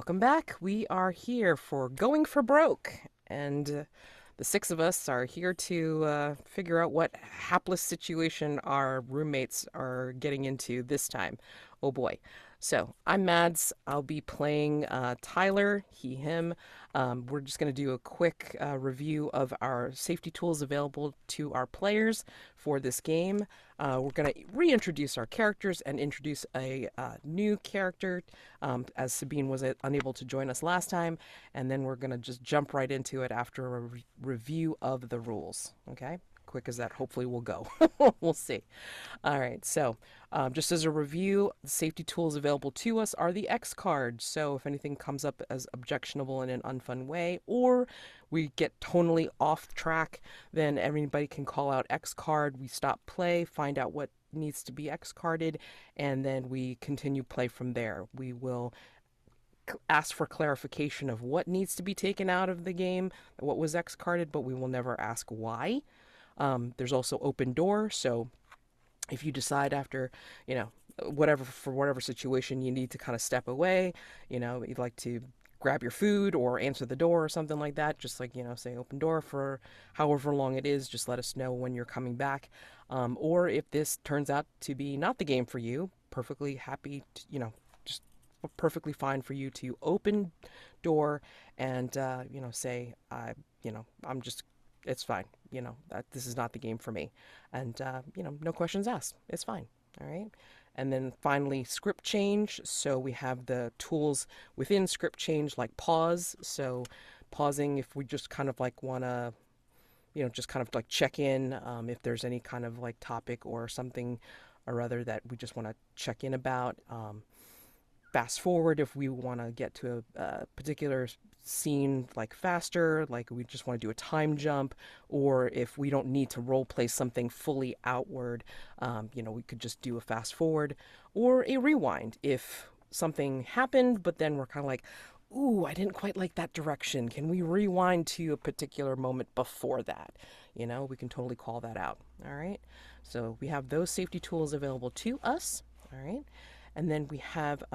Welcome back. We are here for Going for Broke, and the six of us are here to figure out what hapless situation our roommates are getting into this time. Oh boy. So, I'm Mads. I'll be playing Tyler, he, him. We're just going to do a quick review of our safety tools available to our players for this game. We're going to reintroduce our characters and introduce a new character as Sabine was unable to join us last time. And then we're going to just jump right into it after a review of the rules. Okay? Quick as that hopefully will go. We'll see. All right, so just as a review, the safety tools available to us are the X card. So if anything comes up as objectionable in an unfun way, or we get tonally off track, then everybody can call out X card. We stop play, find out what needs to be X carded, and then we continue play from there. We will ask for clarification of what needs to be taken out of the game, what was X carded, but we will never ask why. There's also open door, so if you decide after, you know, whatever, for whatever situation you need to kind of step away, you'd like to grab your food or answer the door or something like that, just like, say open door for however long it is, just let us know when you're coming back. Or if this turns out to be not the game for you, perfectly happy to, just perfectly fine for you to open door and, say, I'm just, it's fine. That this is not the game for me. And, no questions asked. It's fine. All right. And then finally, script change. So we have the tools within script change like pause. So pausing if we just kind of like want to, just kind of like check in if there's any kind of like topic or something or other that we just want to check in about. Fast forward if we want to get to a particular scene like faster, like we just want to do a time jump, or if we don't need to role play something fully outward, we could just do a fast forward or a rewind if something happened, but then we're kind of like, ooh, I didn't quite like that direction. Can we rewind to a particular moment before that? We can totally call that out. All right. So we have those safety tools available to us. All right. And then we have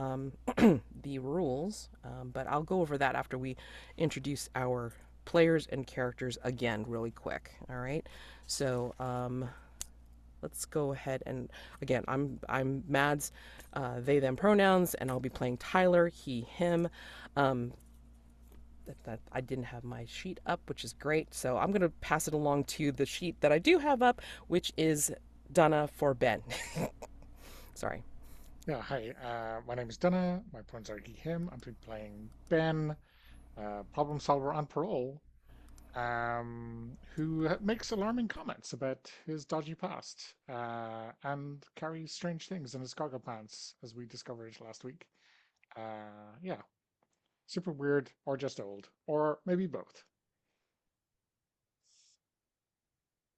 the rules, but I'll go over that after we introduce our players and characters again really quick. All right. So let's go ahead and again, I'm Mads, they them pronouns, and I'll be playing Tyler, he him. That I didn't have my sheet up, which is great. So I'm gonna pass it along to the sheet that I do have up, which is Donogh for Ben. Sorry. Yeah, hi. My name is Donogh. My pronouns are he, him. I'm playing Ben, problem solver on parole, who makes alarming comments about his dodgy past and carries strange things in his cargo pants, as we discovered last week. Yeah, super weird, or just old, or maybe both.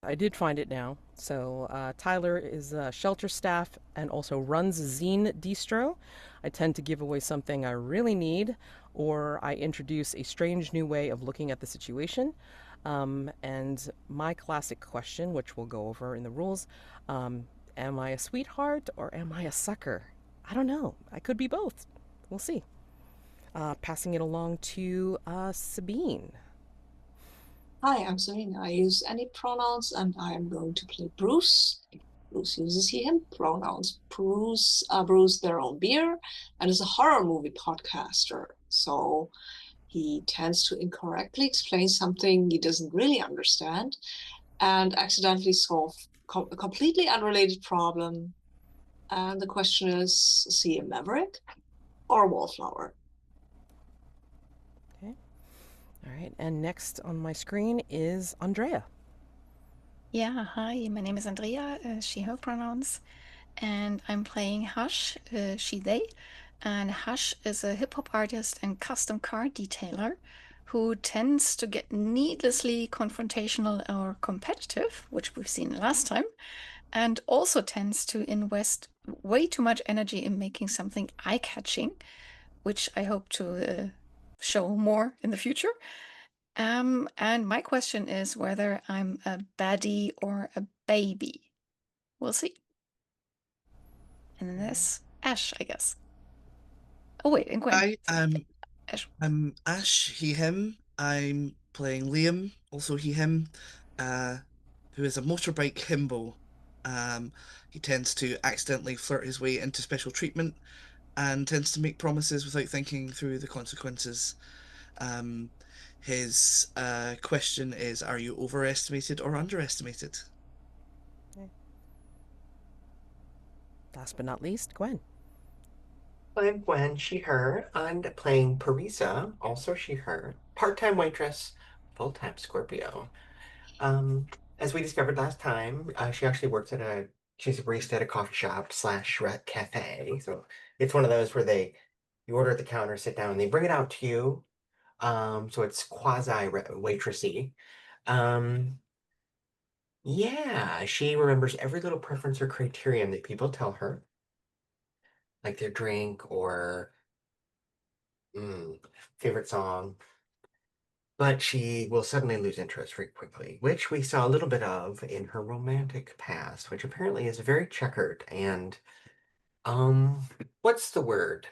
I did find it now. So Tyler is a shelter staff and also runs Zine Distro. I tend to give away something I really need, or I introduce a strange new way of looking at the situation. And my classic question, which we'll go over in the rules, um, am I a sweetheart or am I a sucker? I don't know. I could be both. We'll see. Passing it along to Sabine. Hi, I'm Sabine. I use any pronouns and I'm going to play Bruce. Bruce uses he, him pronouns. Bruce their own beer and is a horror movie podcaster. So he tends to incorrectly explain something he doesn't really understand and accidentally solve a completely unrelated problem. And the question is he a maverick or a wallflower? Okay. All right. And next on my screen is Andrea. Yeah, hi, my name is Andrea, she, her pronouns, and I'm playing Hush, she, they. And Hush is a hip hop artist and custom car detailer who tends to get needlessly confrontational or competitive, which we've seen last time, and also tends to invest way too much energy in making something eye-catching, which I hope to show more in the future. And my question is whether I'm a baddie or a baby. We'll see. And then there's Ash, I guess. Oh wait, and Gwen. I am. Ash. I'm Ash, he, him. I'm playing Liam, also he, him, uh, who is a motorbike himbo. He tends to accidentally flirt his way into special treatment and tends to make promises without thinking through the consequences. Um, his question is, are you overestimated or underestimated? Okay. Last but not least, Gwen. I'm Gwen, she, her. I'm playing Parisa, also she, her. Part-time waitress, full-time Scorpio. Um, as we discovered last time, she actually works she's a barista at a coffee shop slash cafe. So it's one of those where you order at the counter, sit down, and they bring it out to you. So it's quasi waitressy. Um, yeah, she remembers every little preference or criterion that people tell her, like their drink or mm, favorite song. But she will suddenly lose interest very quickly, which we saw a little bit of in her romantic past, which apparently is very checkered and, um, what's the word?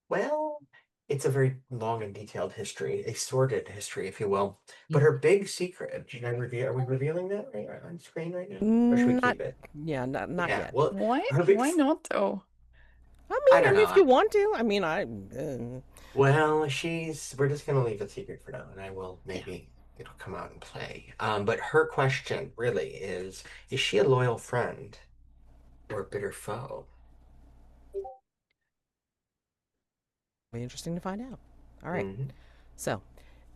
Well, it's a very long and detailed history, a sordid history, if you will. But her big secret, are we revealing that on screen right now? Or should we Not, keep it? yeah, not Yeah, yet. well, Why? her big, Why not though? I don't I mean, know. if you want to, Well, we're just gonna leave it secret for now, and I will Yeah. maybe it'll come out and play. But her question really is she a loyal friend or a bitter foe? be interesting to find out. All right. Hmm. So,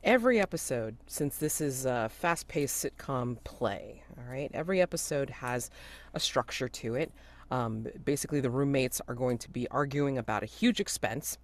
every episode, since this is a fast paced sitcom play, all right, every episode has a structure to it. Basically, the roommates are going to be arguing about a huge expense.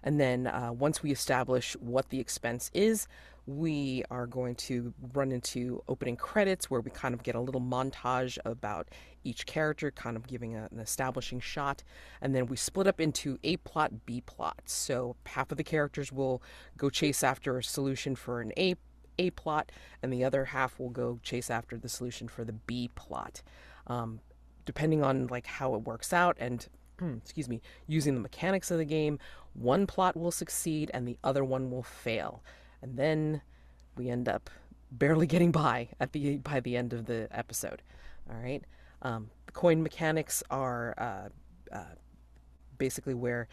And then once we establish what the expense is, we are going to run into opening credits where we kind of get a little montage about each character, kind of giving an establishing shot. And then we split up into A plot, B plot. So half of the characters will go chase after a solution for an A plot, and the other half will go chase after the solution for the B plot. Um, Depending on like how it works out and excuse me, using the mechanics of the game, one plot will succeed and the other one will fail. And then we end up barely getting by the end of the episode. All right. The coin mechanics are basically where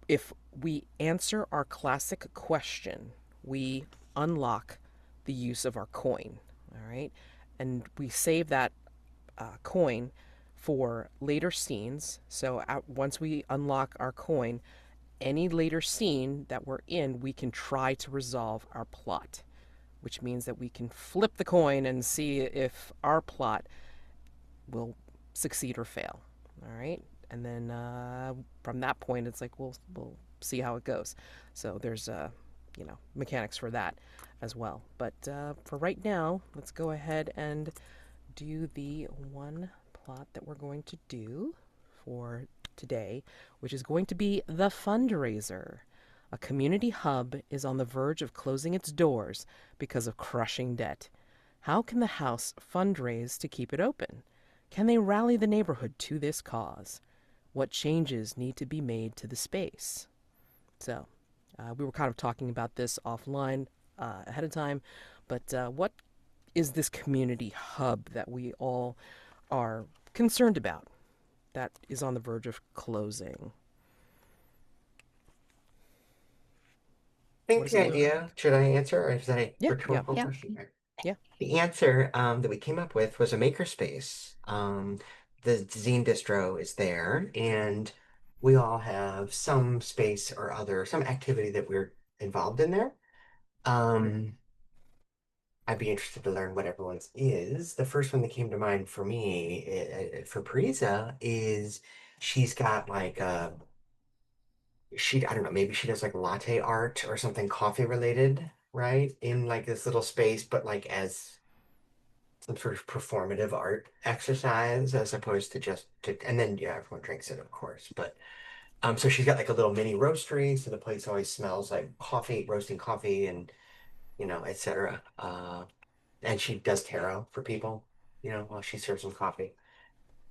if we answer our classic question, we unlock the use of our coin. All right. And we save that coin for later scenes. So once we unlock our coin, any later scene that we're in, we can try to resolve our plot, which means that we can flip the coin and see if our plot will succeed or fail. All right. And then from that point, it's like we'll see how it goes. So there's mechanics for that as well. But for right now, let's go ahead and do the one plot that we're going to do for today, which is going to be the fundraiser. A community hub is on the verge of closing its doors because of crushing debt. How can the house fundraise to keep it open? Can they rally the neighborhood to this cause? What changes need to be made to the space? So, we were kind of talking about this offline ahead of time, but what is this community hub that we all are concerned about that is on the verge of closing? I What think does it the look idea, like? should I answer, or is that a Yeah, yeah. rhetorical Yeah. question? Yeah. The answer that we came up with was a makerspace. The zine distro is there, and we all have some space or other, some activity that we're involved in there. Um, I'd be interested to learn what everyone's is. The first one that came to mind for me, for Parisa, is she's got like I don't know, maybe she does like latte art or something coffee related, right? In like this little space, but like as some sort of performative art exercise as opposed to and then yeah, everyone drinks it, of course. But so she's got like a little mini roastery, so the place always smells like coffee, roasting coffee and etc. And she does tarot for people, while she serves them coffee.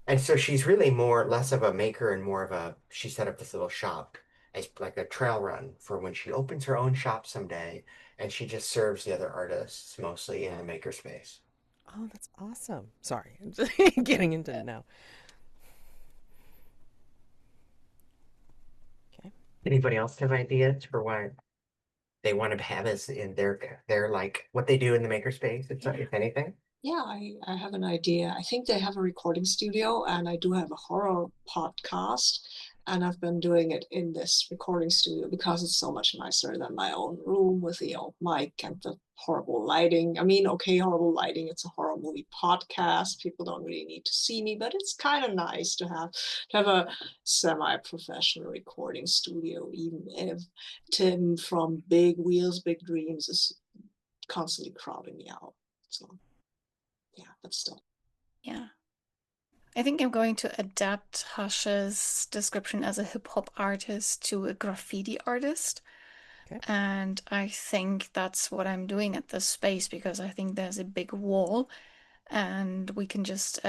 And so she's really less of a maker and more of she set up this little shop as like a trail run for when she opens her own shop someday, and she just serves the other artists mostly in the makerspace. Oh, that's awesome. Sorry, I'm just getting into it now. Okay. Anybody else have ideas for what they want to have as in their like what they do in the makerspace, if anything? Yeah, I have an idea. I think they have a recording studio, and I do have a horror podcast. And I've been doing it in this recording studio because it's so much nicer than my own room with the old mic and the horrible lighting. I mean, okay, horrible lighting. It's a horror movie podcast. People don't really need to see me, but it's kind of nice to have a semi-professional recording studio, even if Tim from Big Wheels, Big Dreams is constantly crowding me out. So yeah, but still. Yeah. I think I'm going to adapt Hush's description as a hip hop artist to a graffiti artist. Okay. And I think that's what I'm doing at this space because I think there's a big wall and we can just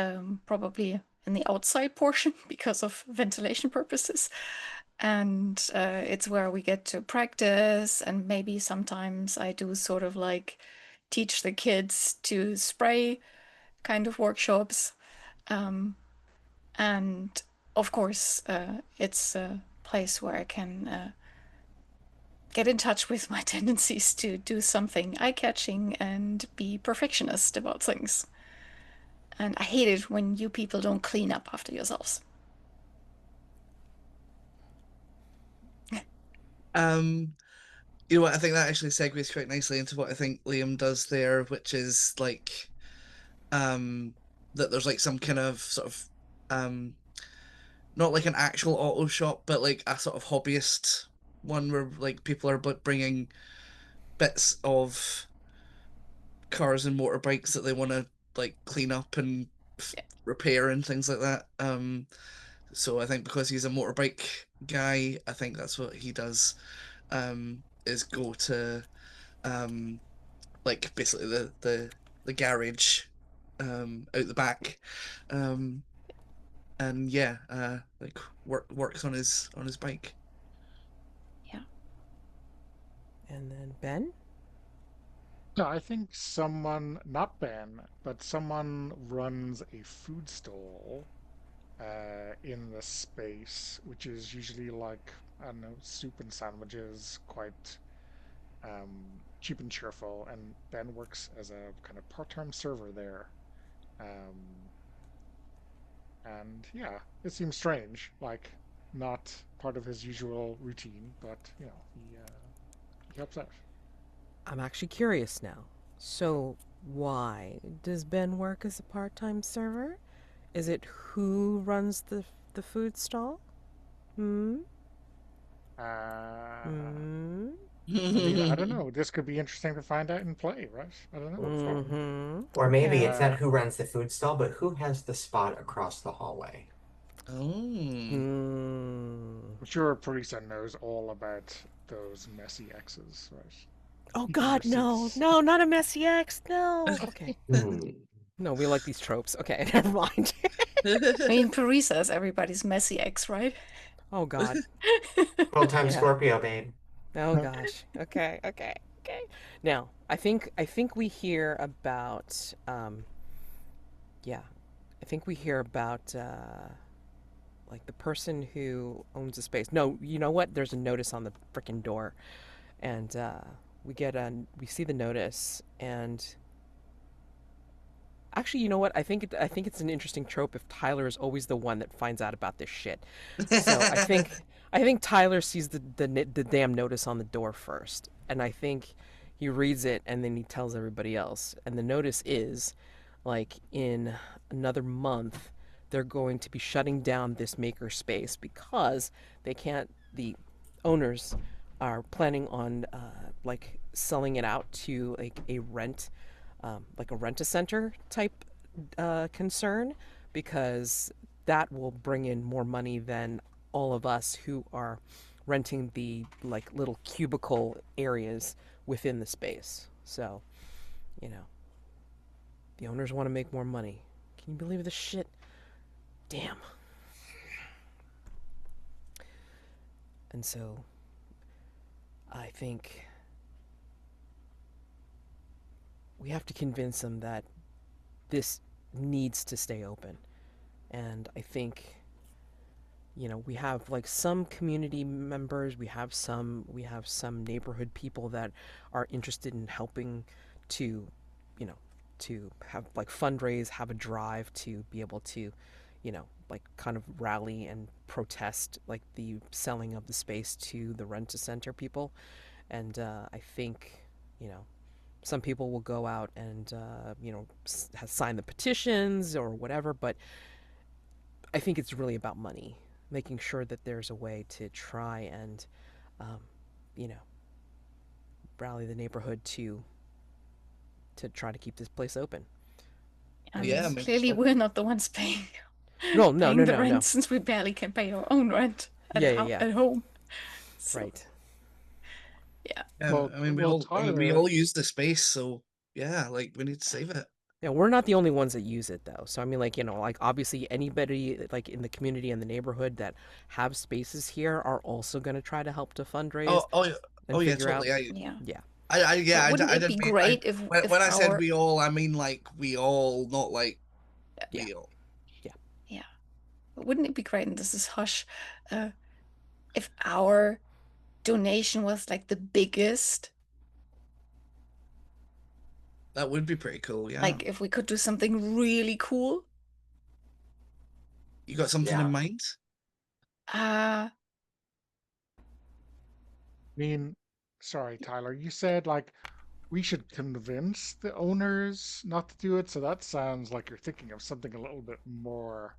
probably in the outside portion because of ventilation purposes. And it's where we get to practice. And maybe sometimes I do sort of like teach the kids to spray kind of workshops. And of course, it's a place where I can get in touch with my tendencies to do something eye-catching and be perfectionist about things. And I hate it when you people don't clean up after yourselves. You know what? I think that actually segues quite nicely into what I think Liam does there, which is like that there's like some kind of sort of not like an actual auto shop, but like a sort of hobbyist one where like people are bringing bits of cars and motorbikes that they want to like clean up and repair and things like that. So I think because he's a motorbike guy, I think that's what he does. Is go to like basically the garage out the back, um, and yeah, like works on his bike. Yeah. And then Ben? No, I think someone, not Ben, but someone runs a food stall in the space, which is usually like, I don't know, soup and sandwiches, quite cheap and cheerful. And Ben works as a kind of part-time server there. Um, and yeah, it seems strange, like not part of his usual routine, but he helps out. I'm actually curious now. So, why does Ben work as a part-time server? Is it who runs the food stall? Hmm? Uh, Hmm? I mean, I don't know. This could be interesting to find out in play, right? I don't know. Mm-hmm. Or maybe Okay. it's not who runs the food stall, but who has the spot across the hallway. Oh. Hmm. I'm sure Parisa knows all about those messy X's, right? Oh Keeping God, no, receipts. no, not a messy X, no. Okay. Hmm. No, we like these tropes. Okay, never mind. I mean, Parisa is everybody's messy ex, right? Oh God. Full-time Yeah. Scorpio, babe. Oh gosh. Okay, okay, okay. Now, I think we hear about yeah. I think we hear about like the person who owns the space. No, you know what? There's a notice on the freaking door. And we see the notice, and actually, you know what? I think it's an interesting trope if Tyler is always the one that finds out about this shit. So I think Tyler sees the damn notice on the door first, and I think he reads it and then he tells everybody else. And the notice is like in another month they're going to be shutting down this maker space because they can't. The owners are planning on like selling it out to like a rent-a-center type concern, because that will bring in more money than all of us who are renting the like little cubicle areas within the space. So, you know, the owners want to make more money. Can you believe this shit? Damn. And so I think we have to convince them that this needs to stay open. And I think, we have like some community members, we have some neighborhood people that are interested in helping to, you know, to have like fundraise, have a drive to be able to, like kind of rally and protest like the selling of the space to the rent a center people. And I think, you know, some people will go out and sign the petitions or whatever, but I think it's really about money, making sure that there's a way to try and, um, you know, rally the neighborhood to try to keep this place open. I Yeah, I mean, mean, clearly we're not the ones paying No, no, no, paying the no, rent no. since we barely can pay our own rent Yeah, yeah, yeah. at home. So Right. yeah, Well, I mean, we well, all, I mean, we Tyler, all use the space, so yeah, like we need to save it. Yeah, we're not the only ones that use it though. So I mean, like like obviously anybody like in the community and the neighborhood that have spaces here are also going to try to help to fundraise Oh, yeah, and oh yeah, figure out. totally. yeah. Yeah, Yeah, But wouldn't I it be didn't mean, I great if when I said our we all, I mean like we all, not like yeah, we all. yeah. yeah, but wouldn't it be great? And this is hush, uh, if our donation was like the biggest, That would be pretty cool. Yeah, like if we could do something really cool. you got something in Yeah. mind? Uh I mean, sorry, Tyler, you said like we should convince the owners not to do it, so that sounds like you're thinking of something a little bit more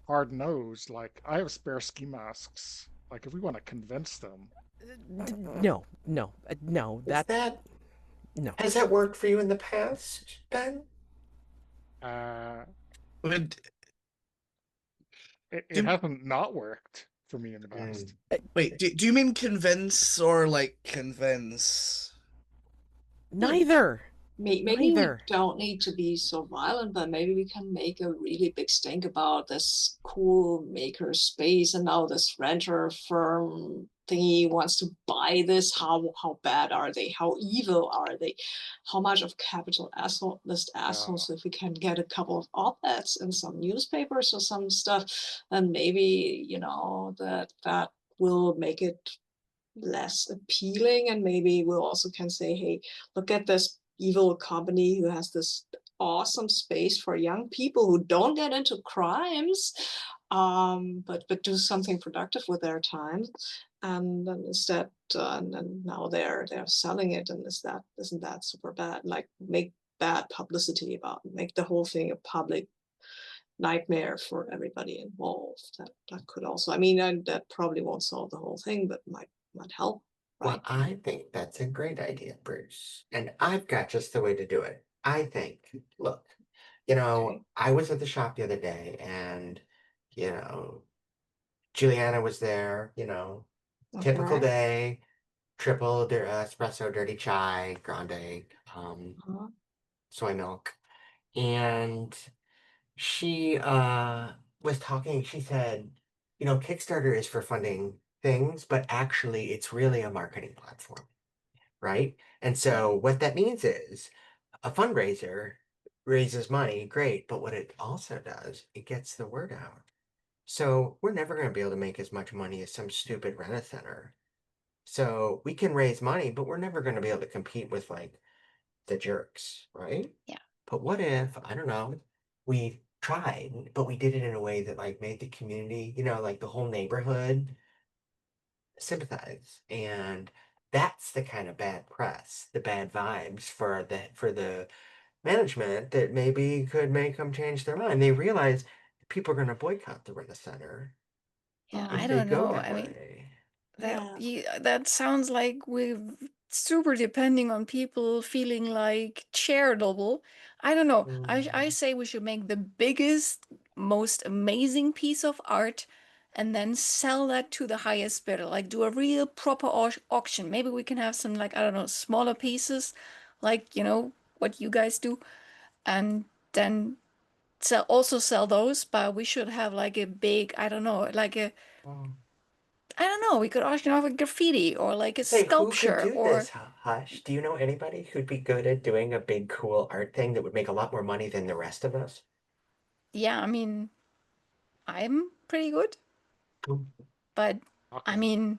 hard-nosed. Like I have spare ski masks. Like if we want to convince them, No, no, no. Is That that no. has that worked for you in the past, Ben? uh, Would it do hasn't not worked for me in the Mm. past. wait? Do you mean convince or like convince? Neither. Maybe we Neither. don't need to be so violent, but maybe we can make a really big stink about this cool maker space, and now this renter firm thingy wants to buy this. How bad are they? How evil are they? How much of capital asshole list Yeah. assholes? If we can get a couple of op-eds in some newspapers or some stuff, then maybe that will make it less appealing, and maybe we'll also can say, hey, look at this evil company who has this awesome space for young people who don't get into crimes, but do something productive with their time. And then instead, and now they're selling it, and isn't that super bad? Like, make bad publicity about it, make the whole thing a public nightmare for everybody involved. That could also, I mean, that probably won't solve the whole thing, but might help, Well, right? I think that's a great idea, Bruce. And I've got just the way to do it. I think, look, Okay. I was at the shop the other day and, you know, Juliana was there, typical Okay. day, triple espresso, dirty chai, grande, Uh-huh. soy milk. And she was talking, she said, Kickstarter is for funding things, but actually it's really a marketing platform, right? And Yeah. so what that means is a fundraiser raises money, great, but what it also does, it gets the word out. So we're never going to be able to make as much money as some stupid rent a center. So we can raise money, but we're never going to be able to compete with like the jerks, right? yeah. But what if, I don't know, we tried, but we did it in a way that like made the community, like the whole neighborhood sympathize. And that's the kind of bad press, the bad vibes for the management that maybe could make them change their mind. They realize people are going to boycott the rent a center Yeah, I if they don't go know. that I mean, way. Yeah. that sounds like we're super depending on people feeling like charitable. I don't know. I Mm. say we should make the biggest, most amazing piece of art and then sell that to the highest bidder. Like do a real proper auction. Maybe we can have some like, I don't know, smaller pieces, like, what you guys do, and then sell those, but we should have like a big, I don't know, like a Oh. I don't know. We could auction off a graffiti or like a Say, who could sculpture do or this, Hush? Do you know anybody who'd be good at doing a big, cool art thing that would make a lot more money than the rest of us? yeah. I mean, I'm pretty good, Mm. but I Okay. mean,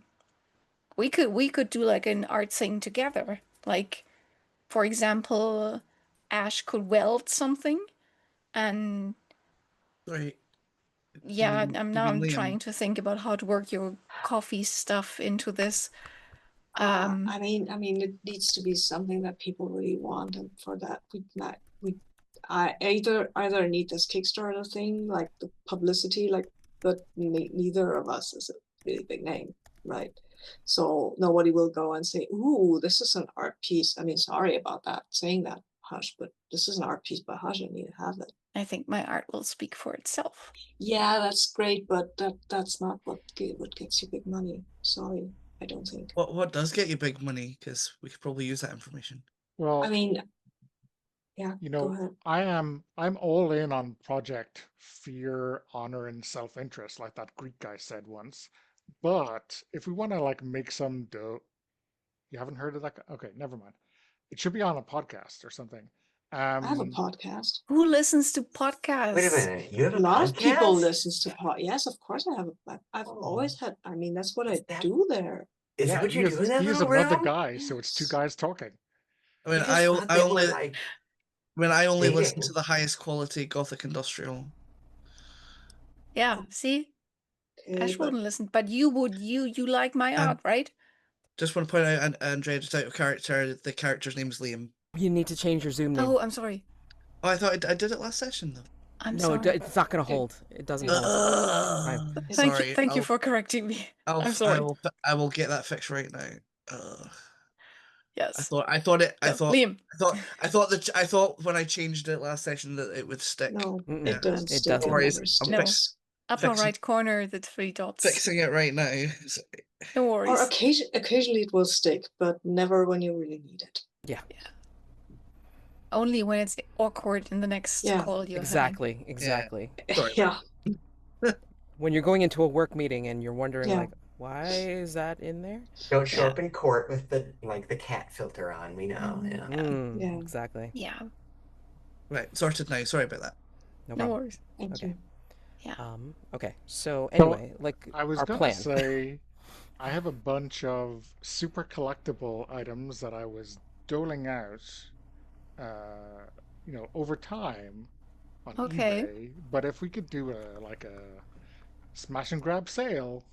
we could do like an art thing together. Like, for example, Ash could weld something, and Sorry, yeah, I'm you now mean I'm Liam? trying to think about how to work your coffee stuff into this. Um, I mean, it needs to be something that people really want, and for that, I either need this Kickstarter thing, like the publicity, like, but neither of us is a really big name, right? So nobody will go and say, "Ooh, this is an art piece." I mean, sorry about that, saying that, Hush, but this is an art piece by Hush. I need to have it. I think my art will speak for itself. Yeah, that's great, but that's not what gets you big money. Sorry, I don't think. What does get you big money? Because we could probably use that information. I Well, mean, yeah, you go know, ahead. I'm all in on Project Fear, Honor, and Self-Interest, like that Greek guy said once. But if we want to like make some dough, you haven't heard of that guy? Okay, never mind. It should be on a podcast or something. I have a Um, podcast. Who listens to Wait a podcasts? minute, you have A a lot of people podcast? listens to pod. Yes, of course I have. I've Oh, always had. I mean, that's what is I that do there. is that yeah, what you do in that he is little another room? guy, so it's two Yes. guys talking. I mean, I just thought I they were only like listen to dating. the highest quality Gothic industrial. Yeah, see, Okay, Ash but wouldn't listen, but you would. You like my And art, right? just want to point out, Andrea, just out of character, the character's name is Liam. You need to change your Zoom name. Oh, I'm sorry. Oh, I thought I did it last session though. I'm No, sorry. it's not going to hold. It doesn't hold. Fine. Thank you, Sorry, thank you for correcting me. I'm I sorry. will I will get that fixed right now. Yes. No, Liam. I thought when I changed it last session that it would stick. no, Mm-mm. it didn't It stick. It doesn't. Sorry, never I'm No. sticks. Upper fixing right corner, the three dots. fixing it right now. No Or worries. occasionally it will stick, but never when you really need it. Yeah, Only when it's awkward in the next Yeah. call you're exactly. Sorry. Yeah, When you're going into a work meeting and you're wondering, Yeah. like, why is that in there? Don't show Yeah. up in court with the cat filter on. We know. Mhm. Yeah. Yeah. Exactly. having. Yeah. Right, sorted now. Sorry about that. No No problem. worries. thank Okay. you. Yeah. Okay. So anyway, like I was our gonna plan. say, I have a bunch of super collectible items that I was doling out, over time on Okay. eBay. But if we could do a smash and grab sale,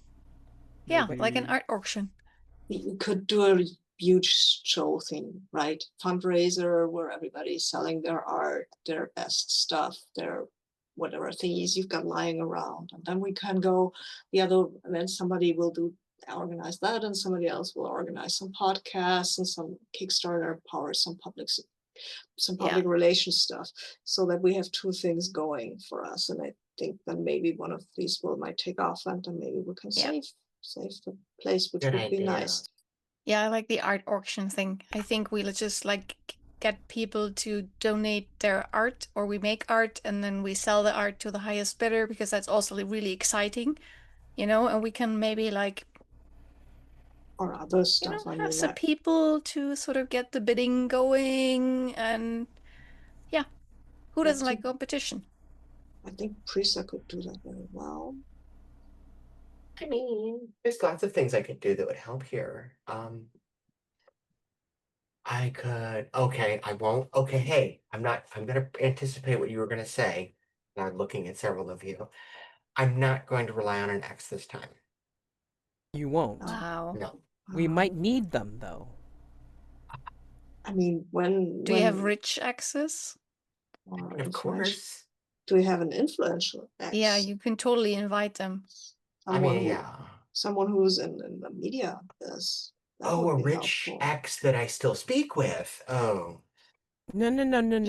Yeah, like an maybe. art auction. We could do a huge show thing, right? Fundraiser where everybody's selling their art, their best stuff, their whatever thingies you've got lying around. And then we can go the other, and then somebody will organize that, and somebody else will organize some podcasts and some Kickstarter power, some public relations stuff, so that we have two things going for us. And I think then maybe one of these might take off, and then maybe we can Yeah. save the place, which Good would be idea. nice. Yeah, I like the art auction thing. I think we'll just like get people to donate their art, or we make art and then we sell the art to the highest bidder, because that's also really exciting, and we can maybe like, Or other stuff. I have mean, some people to sort of get the bidding going, and yeah, who doesn't like competition? I think Parisa could do that very well. I mean, there's lots of things I could do that would help here. I could. Okay, I won't. Okay, hey, I'm not. I'm gonna anticipate what you were gonna say. Now I'm looking at several of you. I'm not going to rely on an X this time. You won't. Wow. No. We might need them though. I mean, Do you have rich access? or Of course. do we have an influential X? Yeah, you can totally invite them. I Someone mean, who, yeah. someone who's in the media is. That Oh, a would be rich helpful. X that I still speak with. Oh. No.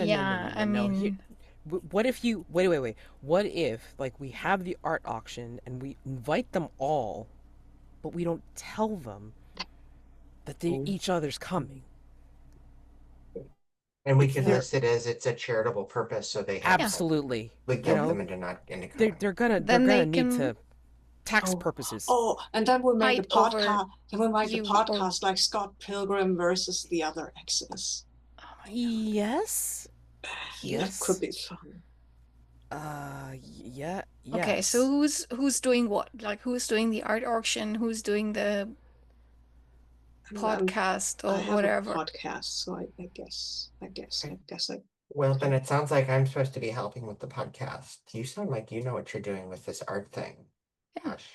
Yeah, I mean, What if you wait? What if like we have the art auction and we invite them all, but we don't tell them that each other's coming? And we can They're- list it as it's a charitable purpose, so they have Absolutely. we You get know, them into not into they're coming. gonna Then they need can- to tax Oh, purposes. oh, and then we make a Fight over podcast. Then we make a you or podcast like Scott Pilgrim versus the other Exodus. oh my god. Yes. That could Yes. be fun. Yeah. Okay, so Yes. who's doing what? Like who's doing the art auction? Who's doing the podcast I or have a whatever? podcast, so I guess I. Well, then Okay. it sounds like I'm supposed to be helping with the podcast. You sound like you know what you're doing with this art thing. Yeah. Gosh.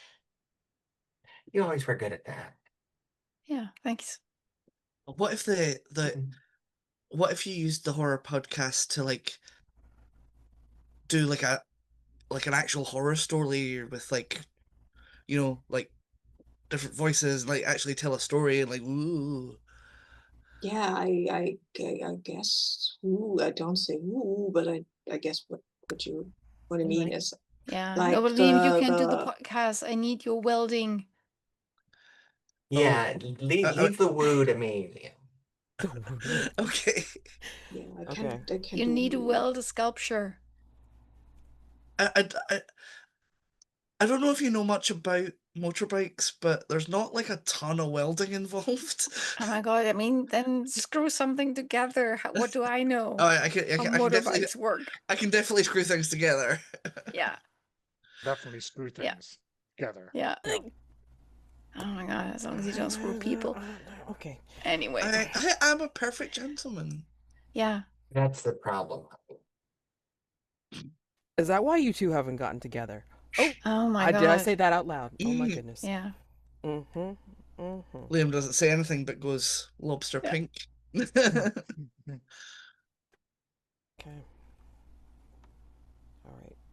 You always were good at that. Yeah, thanks. What if what if you used the horror podcast to like do like an actual horror story with like, you know, like different voices, like actually tell a story and like ooh. Yeah, I guess. Ooh, I don't say ooh, but I guess what I mean Like, is yeah. like No, but Liam, you the can't do the podcast. I need your welding. Yeah, leave the woo to me, Liam. Okay. yeah, I Okay. can You do need to weld a sculpture. I I don't know if you know much about motorbikes, but there's not like a ton of welding involved. Oh my god, I mean, then screw something together. What do I know? Oh, How I can definitely motorbikes work. I can definitely screw things together. Yeah, Definitely screw yeah, things together. yeah. Yeah. Oh my god, as long as you don't screw people. Okay. Anyway, I'm a perfect gentleman. yeah. That's the problem. Is that why you two haven't gotten together? Oh, Oh my did I god. say that out loud? Oh my Mm. goodness. Yeah, Mm-hmm. Mm-hmm. Liam doesn't say anything but goes lobster yeah. pink. Okay.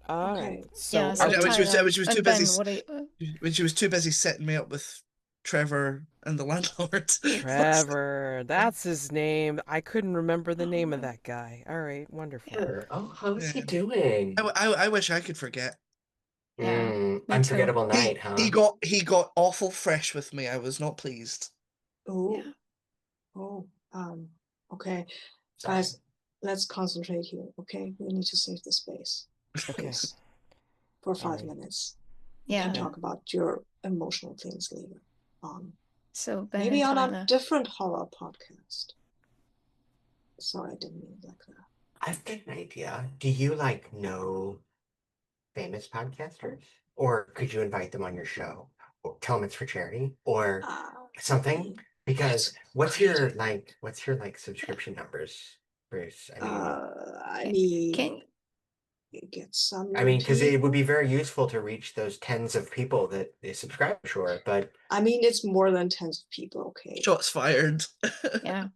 All right. Okay. So Yeah, so When she Tyler was and too busy Ben, what are you, when she was too busy setting me up with Trevor and the landlord. Trevor, that's his name. I couldn't remember the name of Oh. that guy. All right, wonderful. Yeah. Oh, how's he Yeah. doing? I wish I could forget. Yeah, me too. Unforgettable night, huh? He got awful fresh with me. I was not pleased. Oh, Yeah. oh, okay, Sorry. guys, let's concentrate here. Okay, we need to save the space, Okay. please, for 5 right. minutes. We Yeah. can talk about your emotional things later. So Ben Maybe and on Tyler. a different horror podcast. Sorry, I didn't mean it like that. I've got an idea. Do you like know famous podcasters? Or could you invite them on your show? Or tell them it's for charity? Or something? Because what's your subscription numbers, Bruce? I mean, Can get some. I mean, because it would be people. very useful to reach those tens of people that they subscribe, sure, but I mean, it's more than tens of people. Okay. Shots fired. yeah.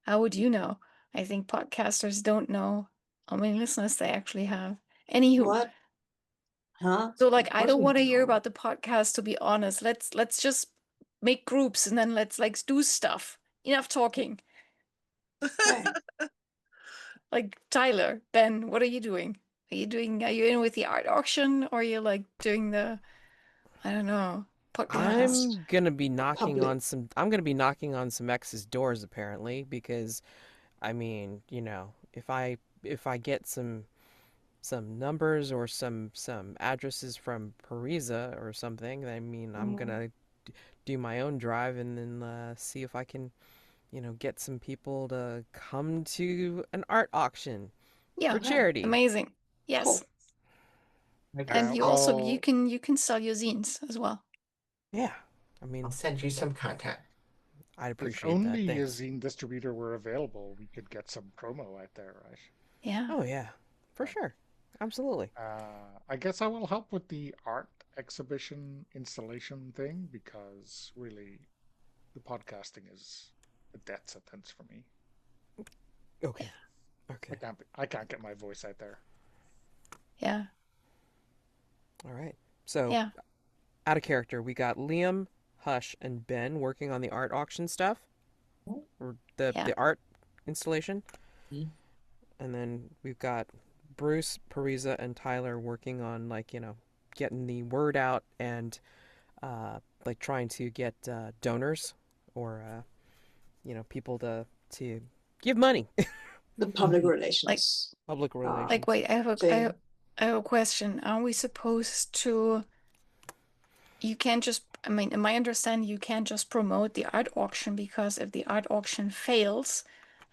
How would you know? I think podcasters don't know how many listeners they actually have. Anywho, What? Huh? so like Of I course don't we want to hear know. about the podcast, to be honest. Let's just make groups and then let's like do stuff. Enough talking. Okay. Like Tyler, Ben, what are you doing? Are you in with the art auction or are you like doing the I don't know, podcast? I'm gonna be knocking Public. on some ex's doors apparently because, I mean, if I get some numbers or some addresses from Parisa or something, I mean, I'm gonna do my own drive and then see if I can, get some people to come to an art auction Yeah, for charity. amazing. Yes. Cool. And you I'll can sell your zines as well. Yeah, I mean, I'll send you some content. I'd if appreciate that. only a Thanks. zine distributor were available, we could get some promo out there, right? Yeah. Oh yeah, for sure, absolutely. I guess I will help with the art exhibition installation thing because really the podcasting is a death sentence for me. Okay. Okay. I can't get my voice out there. Yeah. All right. So, Yeah. out of character, we got Liam, Hush, and Ben working on the art auction stuff, or the art installation, and then we've got Bruce, Parisa, and Tyler working on getting the word out and trying to get donors or people to give money. The public relations. Public relations. Like wait, I have thing. a question. Are we supposed to you can't just, I mean, in my understanding, you can't just promote the art auction, because if the art auction fails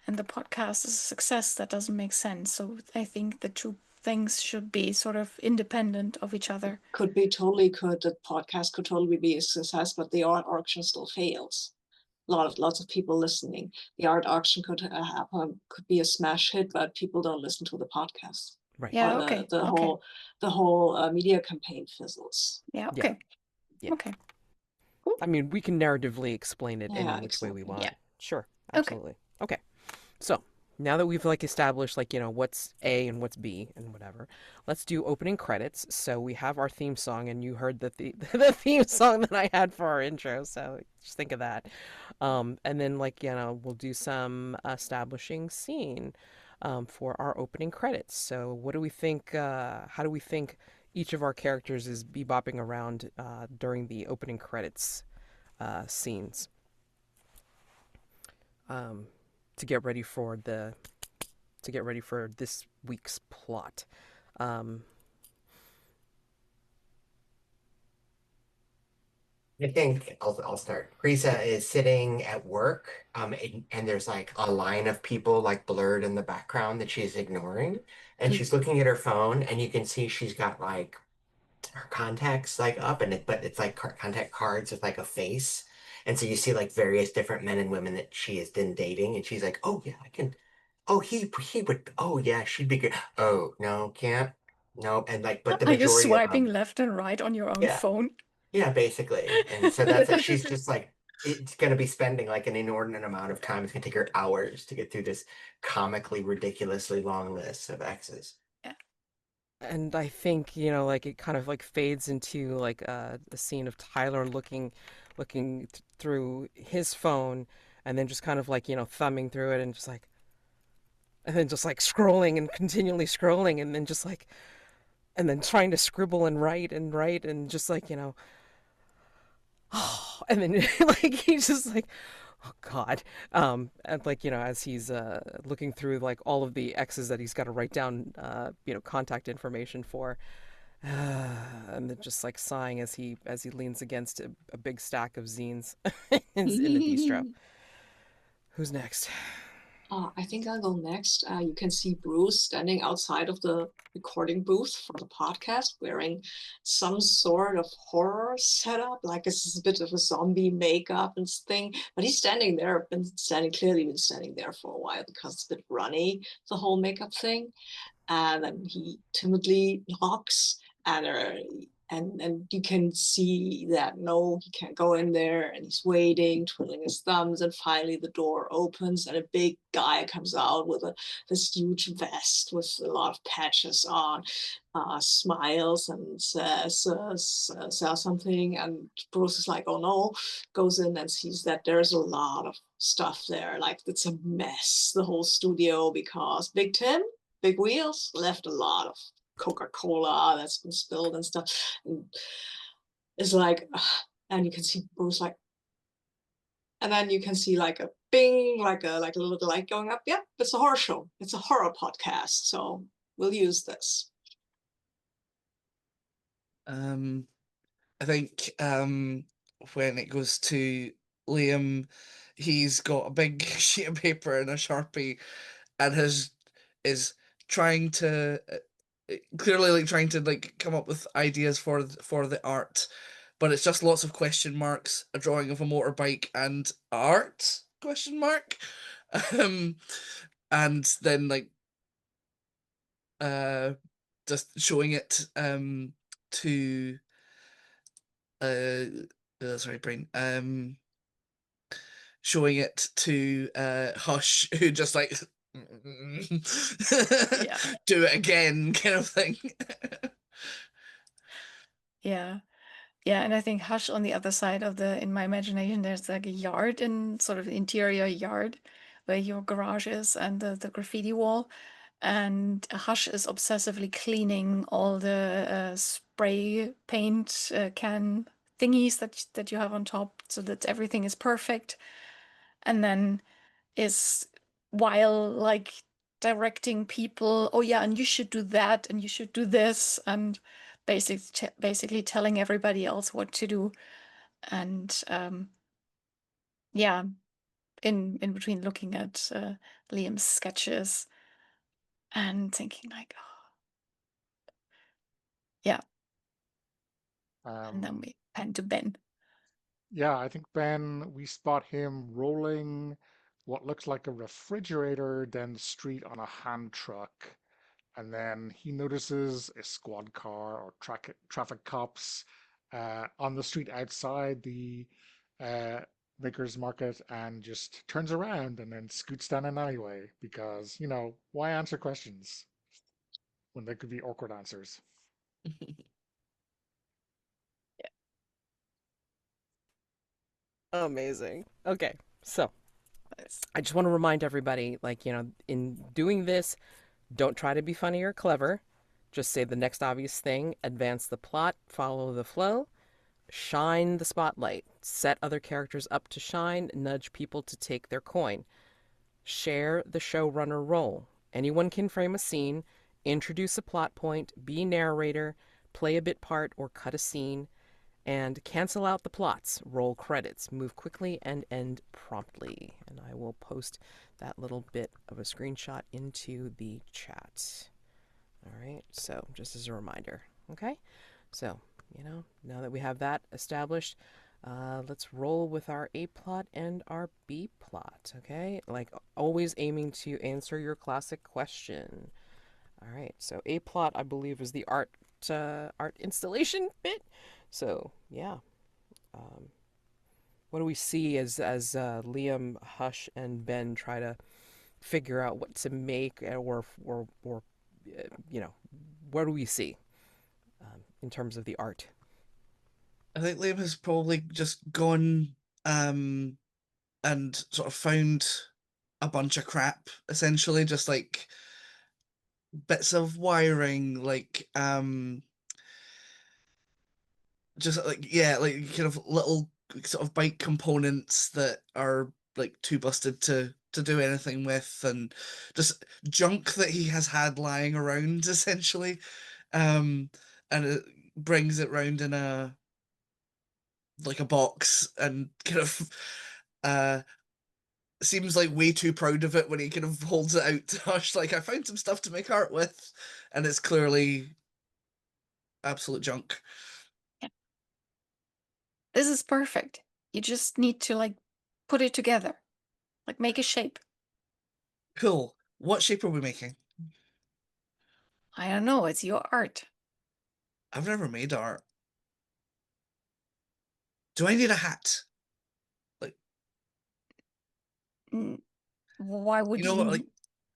and the podcast is a success, that doesn't make sense. So I think the two things should be sort of independent of each other. The podcast could totally be a success, but the art auction still fails. Lots of people listening. The art auction could happen, could be a smash hit, but people don't listen to the podcast. Right. Yeah, Or okay. the whole media campaign fizzles. Yeah, Yeah. okay. Yeah. Okay. Cool. I mean, we can narratively explain it Yeah, any which way we exactly. want. Yeah. Sure. Okay. Absolutely. Okay. So now that we've like established like, you know, what's A and what's B and whatever, let's do opening credits. So we have our theme song, and you heard the theme song that I had for our intro. So just think of that. And then like, you know, we'll do some establishing scene for our opening credits. So what do we think? How do we think each of our characters is bebopping around during the opening credits scenes? To get ready for this week's plot. Um, I think I'll start. Parisa is sitting at work, and there's like a line of people like blurred in the background that she's ignoring, and she's looking at her phone, and you can see she's got like her contacts like up, but it's like contact cards with like a face, and so you see like various different men and women that she has been dating, and she's like, oh yeah, I can. Oh, he would. Oh yeah, she'd be good. Oh no, can't. No, and like, but the Are you majority of swiping them, left and right on your own yeah. phone? Yeah, basically. And so that's it. She's just like, it's going to be spending like an inordinate amount of time. It's going to take her hours to get through this comically, ridiculously long list of X's. Yeah. and I think, you know, like it kind of like fades into like a scene of Tyler looking through his phone, and then just kind of like, you know, thumbing through it, and then just like scrolling and continually scrolling, and then just like, and then trying to scribble and write and just like, you know, and then like he's just like, oh God. And like, you know, as he's looking through like all of the X's that he's got to write down, you know, contact information for, and then just like sighing as he leans against a big stack of zines in the bistro. Who's next? I think I'll go next. You can see Bruce standing outside of the recording booth for the podcast wearing some sort of horror setup, like it's a bit of a zombie makeup and thing. But he's standing there, clearly been standing there for a while because it's a bit runny, the whole makeup thing. And then he timidly knocks, and you can see that no, he can't go in there, and he's waiting, twiddling his thumbs, and finally the door opens, and a big guy comes out with this huge vest with a lot of patches on, smiles and says something, and Bruce is like, oh no, goes in and sees that there's a lot of stuff there, like it's a mess, the whole studio, because Big Tim, Big Wheels left a lot of Coca-Cola that's been spilled and stuff. And it's like, and you can see Bruce like, and then you can see like a bing, like a little light going up. Yep, it's a horror show. It's a horror podcast. So we'll use this. I think when it goes to Liam, he's got a big sheet of paper and a Sharpie, and is trying to clearly like trying to like come up with ideas for the art, but it's just lots of question marks, a drawing of a motorbike, and art question mark, and then like just showing it to sorry brain showing it to Hush, who just like Yeah. do it again kind of thing. Yeah. Yeah, and I think Hush on the other side of in my imagination, there's like a yard, in sort of interior yard where your garage is, and the graffiti wall. And Hush is obsessively cleaning all the spray paint can thingies that you have on top, so that everything is perfect. And then is, while like directing people, oh yeah, and you should do that, and you should do this, and basically telling everybody else what to do. And yeah, in between looking at Liam's sketches and thinking like, oh, yeah. And then Um, we pan to Ben. yeah, I think Ben, we spot him rolling what looks like a refrigerator down the street on a hand truck. And then he notices a squad car or traffic cops on the street outside the uh, Maker's Market and just turns around and then scoots down an alleyway because, why answer questions when they could be awkward answers? Amazing. Okay, so Yes. I just want to remind everybody, like, in doing this, don't try to be funny or clever. Just say the next obvious thing, advance the plot, follow the flow, shine the spotlight, set other characters up to shine, nudge people to take their coin. Share the showrunner role. Anyone can frame a scene, introduce a plot point, be narrator, play a bit part, or cut a scene, and cancel out the plots, roll credits, move quickly, and end promptly. And I will post that little bit of a screenshot into the chat. All right, so just as a reminder, okay? So, now that we have that established, let's roll with our A plot and our B plot, okay? Like always aiming to answer your classic question. All right, so A plot, I believe, is the art installation bit. So, yeah. Um, what do we see as Liam, Hush, and Ben try to figure out what to make, or you know, what do we see in terms of the art? I think Liam has probably just gone and sort of found a bunch of crap, essentially, just like bits of wiring, like just like yeah, like kind of little sort of bike components that are like too busted to do anything with, and just junk that he has had lying around essentially. um and it brings it round in a like a box and kind of uh seems like way too proud of it when he kind of holds it out to Hush, like, I found some stuff to make art with, and it's clearly absolute junk. Yeah. This is perfect. You just need to like put it together, like make a shape. Cool. What shape are we making? I don't know, it's your art. I've never made art. Do I need a hat? Like, Why would you? like,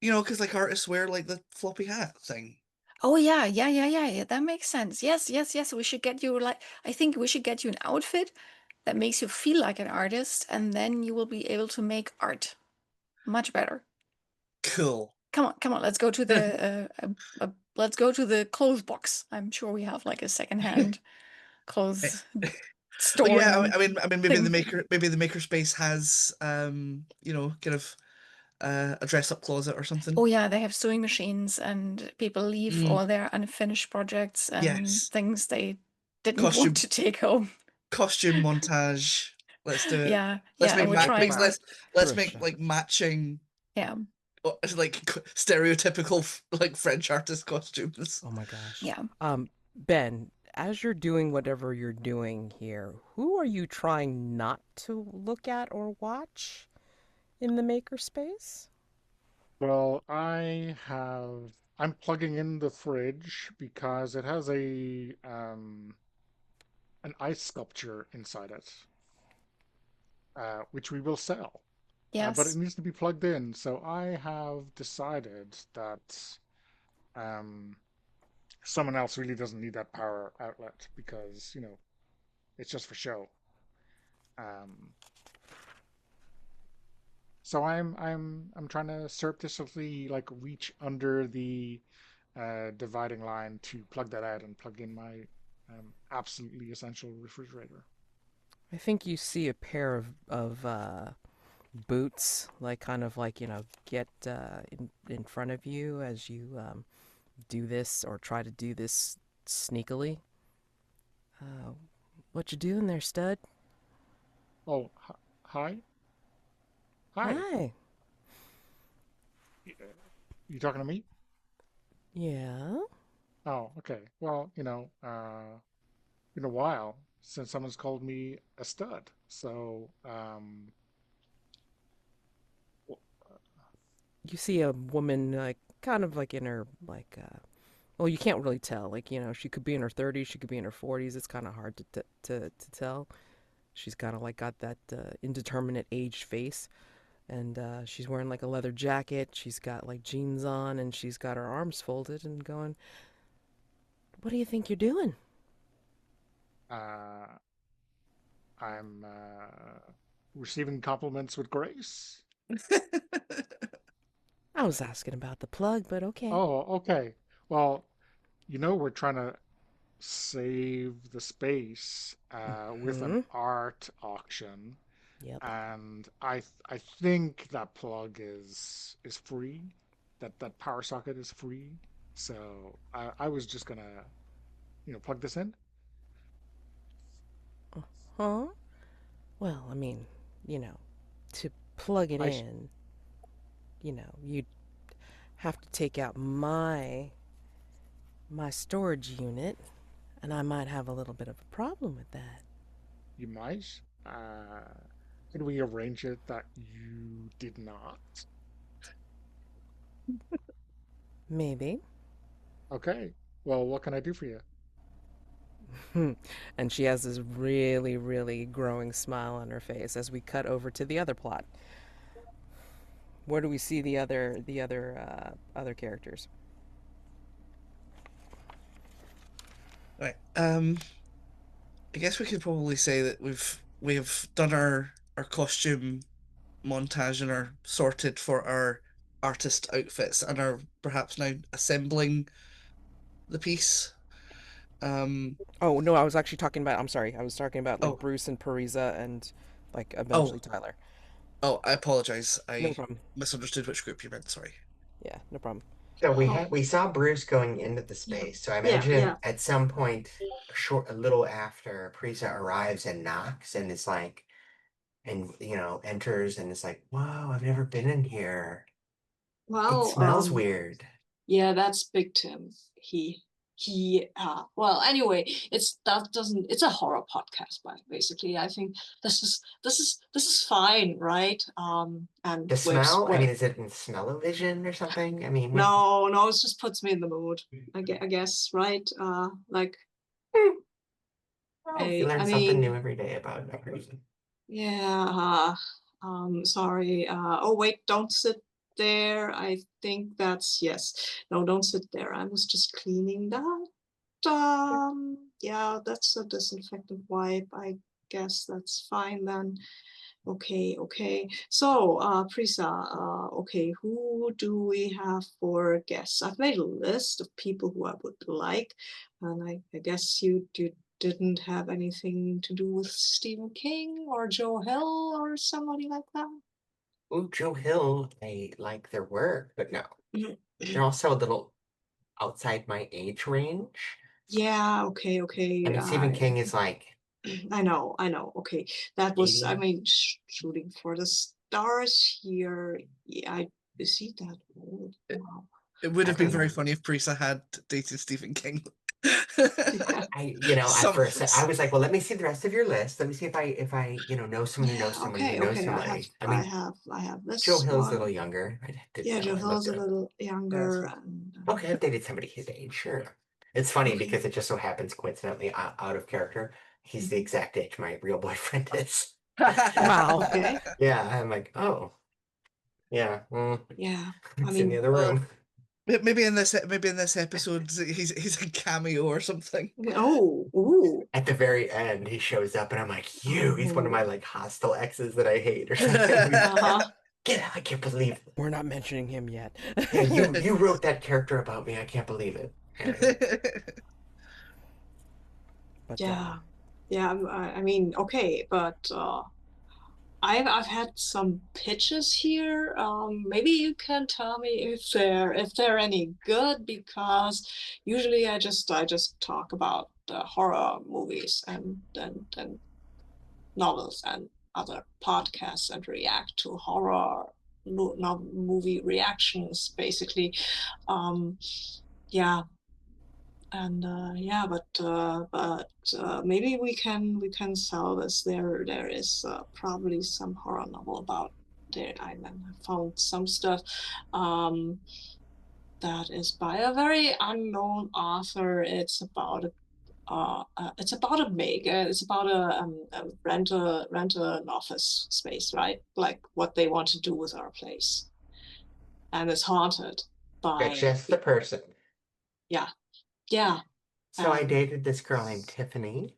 because like artists wear like the floppy hat thing. Oh yeah. That makes sense. Yes. We should get you like I think we should get you an outfit that makes you feel like an artist, and then you will be able to make art much better. Cool. Come on. Let's go to the let's go to the clothes box. I'm sure we have like a secondhand Eh, clothes well, store yeah. I mean, thing. maybe the makerspace has, kind of a dress up closet or something. Oh yeah, they have sewing machines, and people leave Mm, all their unfinished projects and yes. things they didn't want Costume to take home. costume montage. Let's do it. Let's Yeah, and make we're like trying. let's Thrift make like shops. matching, Yeah, like stereotypical like French artist costumes. Oh my gosh. yeah. Ben, as you're doing whatever you're doing here, who are you trying not to look at or watch in the makerspace? Well, I'm plugging in the fridge because it has an ice sculpture inside it, which we will sell. But it Yes. needs to be plugged in. So I have decided that um, someone else really doesn't need that power outlet because, it's just for show. Um, so I'm trying to surreptitiously like reach under the dividing line to plug that out and plug in my absolutely essential refrigerator. I think you see a pair of boots, like kind of like get in front of you as you do this or try to do this sneakily. Uh, what you doing there, stud? Oh, hi, hi. Hi. You talking to me? Yeah? Oh, okay. Well, been a while since someone's called me a stud. So, w- You see a woman, like, kind of like in her, like, well, you can't really tell. Like, she could be in her 30s, she could be in her 40s. It's kind of hard to tell. She's kind of like got that indeterminate aged face. And she's wearing like a leather jacket. She's got like jeans on, and she's got her arms folded and going, "What do you think you're doing?" uh, I'm receiving compliments with grace. I was asking about the plug, but okay. Oh, okay. Well, we're trying to save the space with an Hmm. art auction, Yep. and I think that plug is free. That power socket is free. So I was just gonna plug this in. Huh? Well, I mean, you know, to plug it I in, you'd have to take out my storage unit, and I might have a little bit of a problem with that. You might. Could we arrange it that you did not? Maybe. Okay. Well, what can I do for you? And she has this really, really growing smile on her face as we cut over to the other plot. Where do we see the other characters? Right. I guess we could probably say that we've done our costume montage and are sorted for our artist outfits and are perhaps now assembling the piece. Um. Oh no, I was actually talking about. I'm sorry, I was talking about like Oh. Bruce and Parisa and like Oh. eventually Tyler. Oh. I apologize. No I problem. misunderstood which group you meant. Sorry. Yeah, no problem. So Oh, we saw Bruce going into the yeah, space. So I yeah, imagine yeah. at some point, a little after, Parisa arrives and knocks, and it's like, and enters, and it's like, whoa, I've never been in here. It Well, smells weird. yeah, that's Big Tim. Well, anyway, it's a horror podcast, basically. I think this is fine, right? And The with smell? I mean, is it in smell-o-vision or something? I mean, what? no, it just puts me in the mood. I guess, right? Like Hmm, well, you I learn something new mean, every day about a person. yeah. Sorry. Oh wait, don't sit there. I think that's yes. No, don't sit there. I was just cleaning that. Yeah, that's a disinfectant wipe. I guess that's fine then. Okay. So, Prisa, okay, who do we have for guests? I've made a list of people who I would like, and I guess you didn't have anything to do with Stephen King or Joe Hill or somebody like that. Ooh, Joe Hill, I like their work, but no. Mhm. They're also a little outside my age range. Yeah, I okay. mean, Stephen King is like I know. Okay, that was, I 80. mean, shooting for the stars here. Yeah, is he that old? It, Wow. it would I have been don't very know. funny if Parisa had dated Stephen King. Yeah, At Some. first I was like, well, let me see the rest of your list. Let me see if I, know someone who yeah. knows someone who Okay, knows okay. I have, somebody. I I mean, have, I have Joe this Hill's a little one. younger. I didn't Yeah, know. Joe I looked Hill's a it up. little Yes. younger, and Okay, I've dated somebody his age, sure. It's funny okay. because it just so happens coincidentally out of character, he's the Mhm. exact age my real boyfriend is. Wow. Okay. Yeah, I'm like, oh, yeah, Yeah. I it's in the mean, other room. Maybe in this episode he's a cameo or something. oh, ooh, At the very end, he shows up, and I'm like, he's one of oh. my like hostile exes that I hate or something. Uh-huh. Get out, I can't believe it. We're not mentioning him yet. Yeah, you wrote that character about me. I can't believe it. Anyway, But Yeah. Yeah. I mean, okay, but I've had some pitches here. Maybe you can tell me if they're any good, because usually I just talk about horror movies and novels and other podcasts and react to horror movie reactions basically. Um, yeah, and yeah, but maybe we can sell this. There is probably some horror novel about there. I found some stuff that is by a very unknown author. It's about a maker. It's about a rent an office space, right? Like what they want to do with our place, and it's haunted That's by just the person. yeah, yeah. So I dated this girl named Tiffany,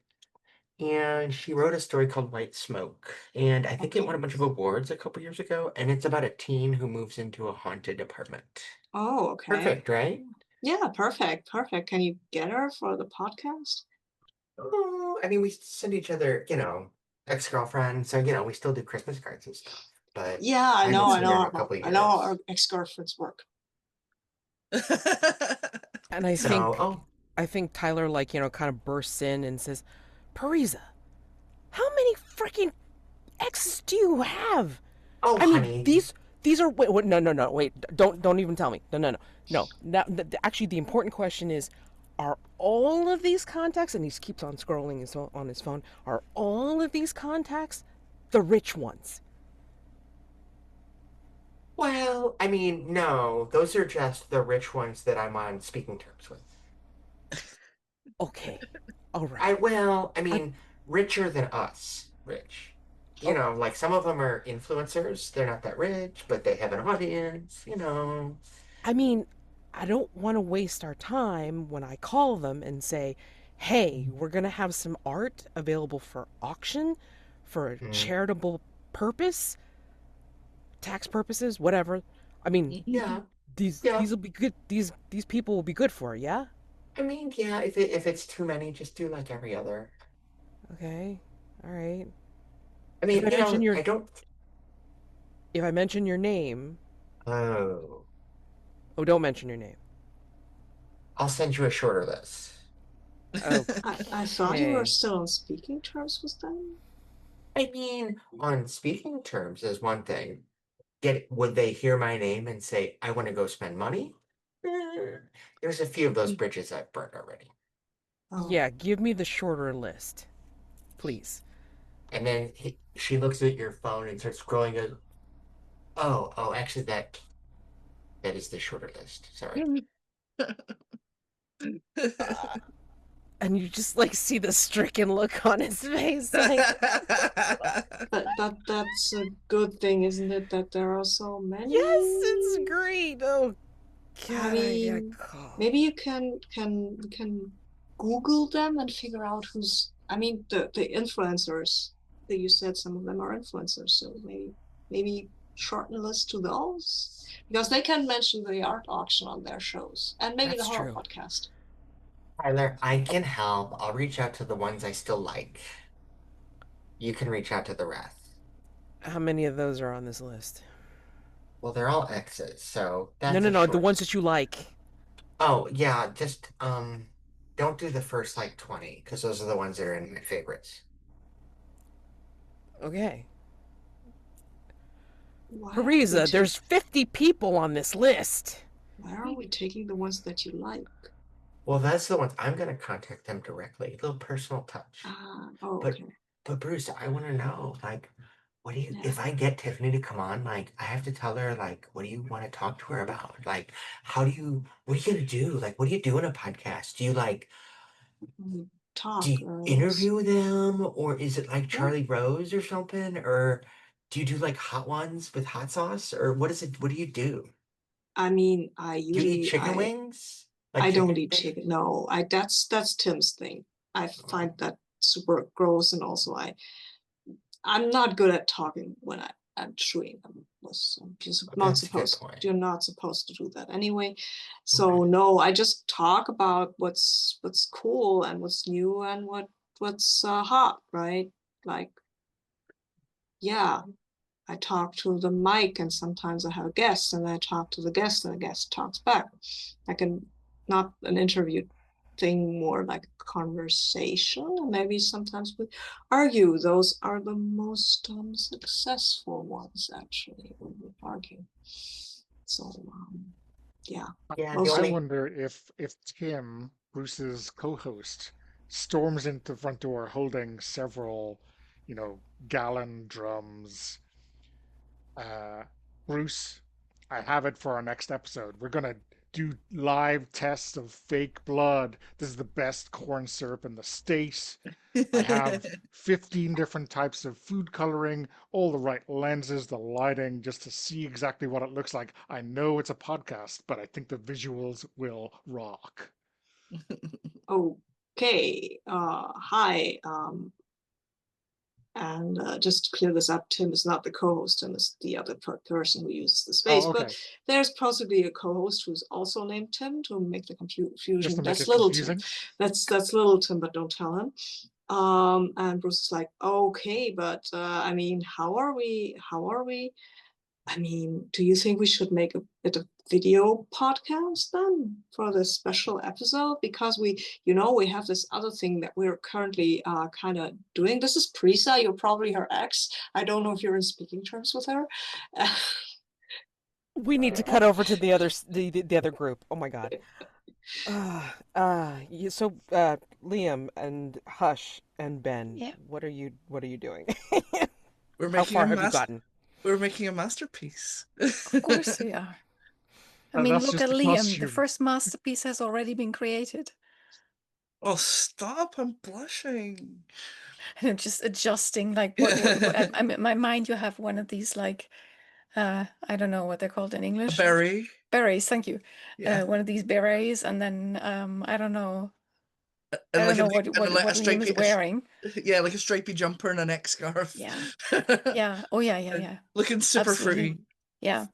and she wrote a story called White Smoke. And I think it won a bunch of awards a couple years ago. And it's about a teen who moves into a haunted apartment. Oh, okay. Perfect, right? Yeah, perfect. Can you get her for the podcast? Oh, I mean, we send each other, ex-girlfriend. So, we still do Christmas cards and stuff. But Yeah, I haven't seen her in a couple I know years. our ex-girlfriends work. And I So, think Tyler, like, kind of bursts in and says, Parisa, how many freaking exes do you have? oh, I mean, honey. these are wait, no, wait, don't even tell me. No. Actually, the important question is, are all of these contacts, and he keeps on scrolling on his phone, are all of these contacts the rich ones? Well, I mean, no, those are just the rich ones that I'm on speaking terms with. Okay, all right. I I mean, richer than us, rich. oh, Like some of them are influencers. They're not that rich, but they have an audience. I mean, I don't want to waste our time when I call them and say, hey, we're going to have some art available for auction for a Mm, charitable purpose, tax purposes, whatever. I mean, yeah, these yeah. will be good. These people will be good for it, yeah? I mean, yeah, if it's too many, just do like every other. Okay. All right. I If mean, I mention your I don't. if I mention your name, Oh, oh, don't mention your name. I'll send you a shorter list. I thought you were Okay. still on speaking terms with them. I mean, on speaking terms is one thing. Would they hear my name and say, I want to go spend money? Eh, There's a few of those bridges I've burned already. Oh, Yeah, give me the shorter list, please. And then she looks at your phone and starts scrolling. Goes, oh, actually, that is the shorter list. Sorry. Uh, and you just like see the stricken look on his face, like, but that's a good thing, isn't it? That there are so yes, many. it's great. Oh I God, I got mean, called. maybe you can Google them and figure out who's. I mean, the influencers that you said, some of them are influencers, so maybe shorten the list to those, because they can mention the art auction on their shows and maybe the That's horror true. podcast. Tyler, I can help. I'll reach out to the ones I still like. You can reach out to the rest. How many of those are on this list? Well, they're all X's, so No, that's no, a no, the short. ones that you like. Oh, yeah, just don't do the first like 20, because those are the ones that are in my favorites. Okay. Why are we Parisa, there's 50 people on this list. why are we taking the ones that you like? Well, that's the ones I'm gonna contact them directly. A little personal touch. Oh, But okay. but Bruce, I want to know, like, what do you Yeah. if I get Tiffany to come on, like, I have to tell her, like, what do you want to talk to her about? Like, what are you gonna do? Like, what do you do in a podcast? Do Talk. you interview them, or is it like Yeah. Charlie Rose or something? Or do you do like hot ones with hot sauce? Or what is it? What do you do? I mean, Do you eat chicken wings? Like I don't chicken eat thing? chicken. No, that's Tim's thing. I find Oh, that super gross, and also I'm not good at talking when I'm chewing them. that's a good point. You're not supposed to do that anyway. Okay. So no, I just talk about what's cool and what's new and what's hot, right? Like yeah, I talk to the mic, and sometimes I have a guest, and I talk to the guest, and the guest talks back. Like not an interview thing, more like a conversation. And maybe sometimes we argue. Those are the most successful ones, actually, when we argue. So, yeah, Yeah, the I mostly. only wonder if Tim, Bruce's co-host, storms into the front door holding several, gallon drums. Uh, Bruce, I have it for our next episode. We're gonna do live tests of fake blood. This is the best corn syrup in the state. I have 15 different types of food coloring, all the right lenses, the lighting, just to see exactly what it looks like. I know it's a podcast, but I think the visuals will rock. Okay. Hi. And just to clear this up, Tim is not the co-host. Tim is the other person who uses the space. Oh, But okay. there's possibly a co-host who's also named Tim to make the Just confusion. to make That's it little Tim. confusing. That's little Tim, but don't tell him. And Bruce is like, okay, but I mean, how are we? I mean, do you think we should make it a video podcast then for this special episode? Because we have this other thing that we're currently kind of doing. This is Parisa. You're probably her ex. I don't know if you're in speaking terms with her. We need to cut over to the other group. Oh my god. So Liam and Hush and Ben, Yeah. what are you doing? We're How making far have you gotten? We're making a masterpiece. Of course we are. I And mean, that's look just at the Liam. The costume. first masterpiece has already been created. Oh, stop! I'm blushing. And I'm just adjusting, like, what I'm in my mind, you have one of these, like, I don't know what they're called in A English. berry. Berets, thank you. Yeah. One of these berets, and then I don't know. And I like don't know and like what a Liam is wearing. yeah, like a stripy jumper and a neck scarf. Yeah. Yeah. Oh yeah, yeah, And yeah. looking super Absolutely. free Yeah.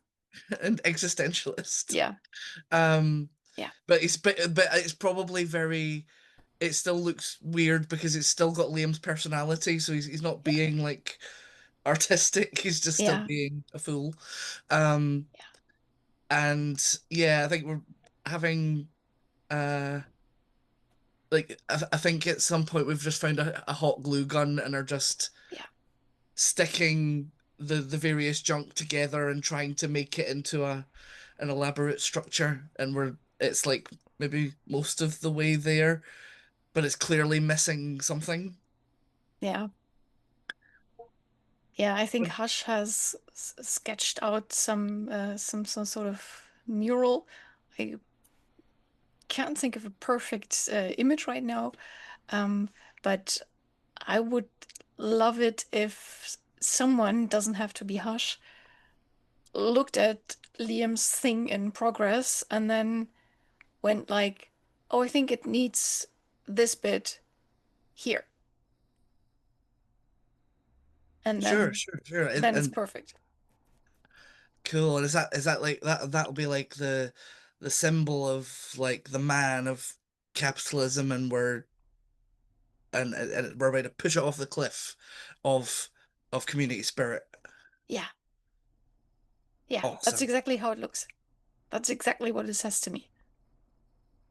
and existentialist. Yeah. Yeah. But it's probably very. It still looks weird because it's still got Liam's personality, so he's not being like artistic. He's just still Yeah. being a fool. Um, Yeah. and yeah, I think we're having like I think at some point we've just found a hot glue gun and are just Yeah. sticking the various junk together and trying to make it into an elaborate structure, and it's like maybe most of the way there, but it's clearly missing something. Yeah. Yeah, I think Hush has sketched out some sort of mural. I can't think of a perfect image right now, but I would love it if someone, doesn't have to be Hush, looked at Liam's thing in progress and then went like, oh, I think it needs this bit here. And Sure, then sure. it's And perfect. cool. And is that like that'll be like the symbol of like the man of capitalism, and we're about to push it off the cliff of community spirit. Yeah. Yeah, that's Awesome. exactly how it looks. That's exactly what it says to me.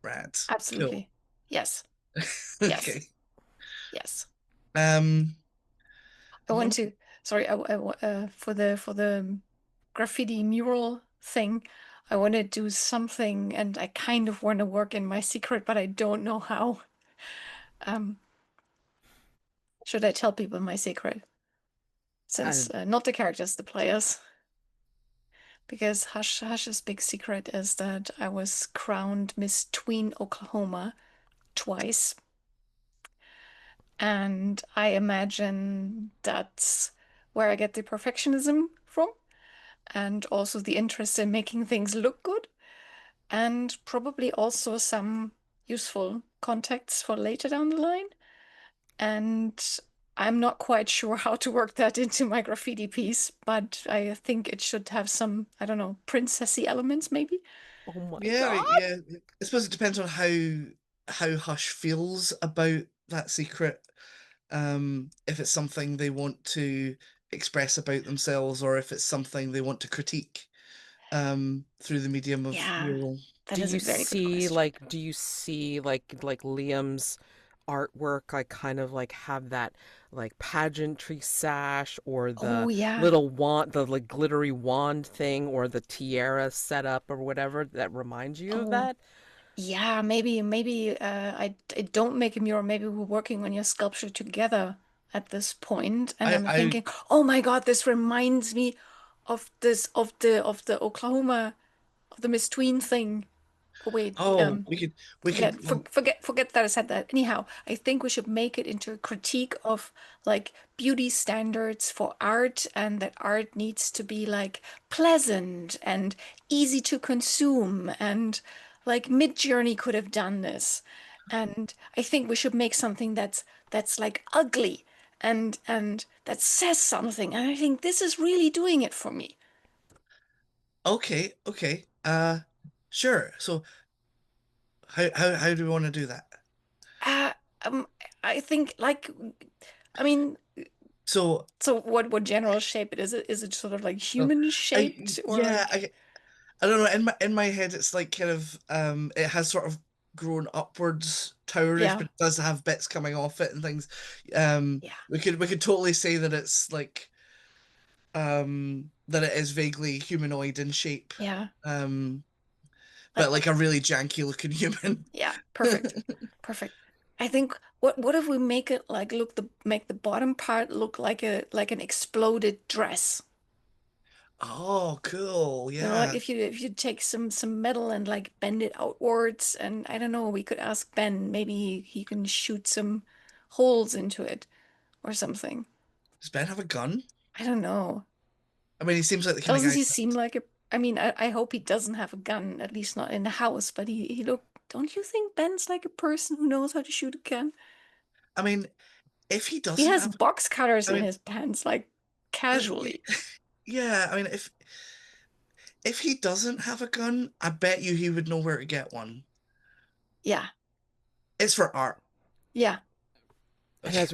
Rad. Absolutely. Yes. Cool. Yes. Okay. Yes. Um I want one to, sorry, for the graffiti mural thing, I want to do something, and I kind of want to work in my secret, but I don't know how. Should I tell people my secret? Since not the characters, the players. Because Hush's big secret is that I was crowned Miss Tween Oklahoma twice. And I imagine that's where I get the perfectionism from, and also the interest in making things look good, and probably also some useful contacts for later down the line. And I'm not quite sure how to work that into my graffiti piece, but I think it should have some, I don't know, princessy elements maybe. Oh my Yeah, god. yeah. I suppose it depends on how Hush feels about that secret. If it's something they want to express about themselves or if it's something they want to critique through the medium of Yeah, mural. that is a very good question. Do you see like Liam's artwork like kind of like have that like pageantry sash or Oh the yeah, little wand, the like glittery wand thing or the tiara setup or whatever that reminds you of oh that? yeah, maybe I don't make a mural. Maybe we're working on your sculpture together at this point, and I'm I thinking, oh my God, this reminds me of this of the Oklahoma of the Miss Tween thing. Oh wait, oh we could forget that I said that. Anyhow, I think we should make it into a critique of like beauty standards for art, and that art needs to be like pleasant and easy to consume, and like Midjourney could have done this. And I think we should make something that's like ugly and that says something. And I think this is really doing it for me. okay. Sure. So how do we want to do that? Uh, um, I think like I mean, So so what general shape it is? Is it sort of like uh, human I shaped or yeah like I don't know. In my head, it's like kind of it has sort of grown upwards, towerish, yeah, but it does have bits coming off it and things. yeah, We could totally say that it's like that it is vaguely humanoid in shape, yeah. um, but Like like a really janky looking human. yeah, perfect. Perfect. I think what if we make it like look the make the bottom part look like a like an exploded dress? Oh, cool! You know, like Yeah, if you take some metal and like bend it outwards, and I don't know, we could ask Ben, maybe he can shoot some holes into it or something. does Ben have a gun? I don't know. I mean, he seems like the kind of Doesn't guy. he seem like a, I mean, I hope he doesn't have a gun, at least not in the house, but he look, don't you think Ben's like a person who knows how to shoot a gun? I mean, if he He doesn't has have, box cutters I in mean, his pants, like casually. yeah, I mean, if he doesn't have a gun, I bet you he would know where to get one. Yeah, It's for art. yeah, And Okay, let's.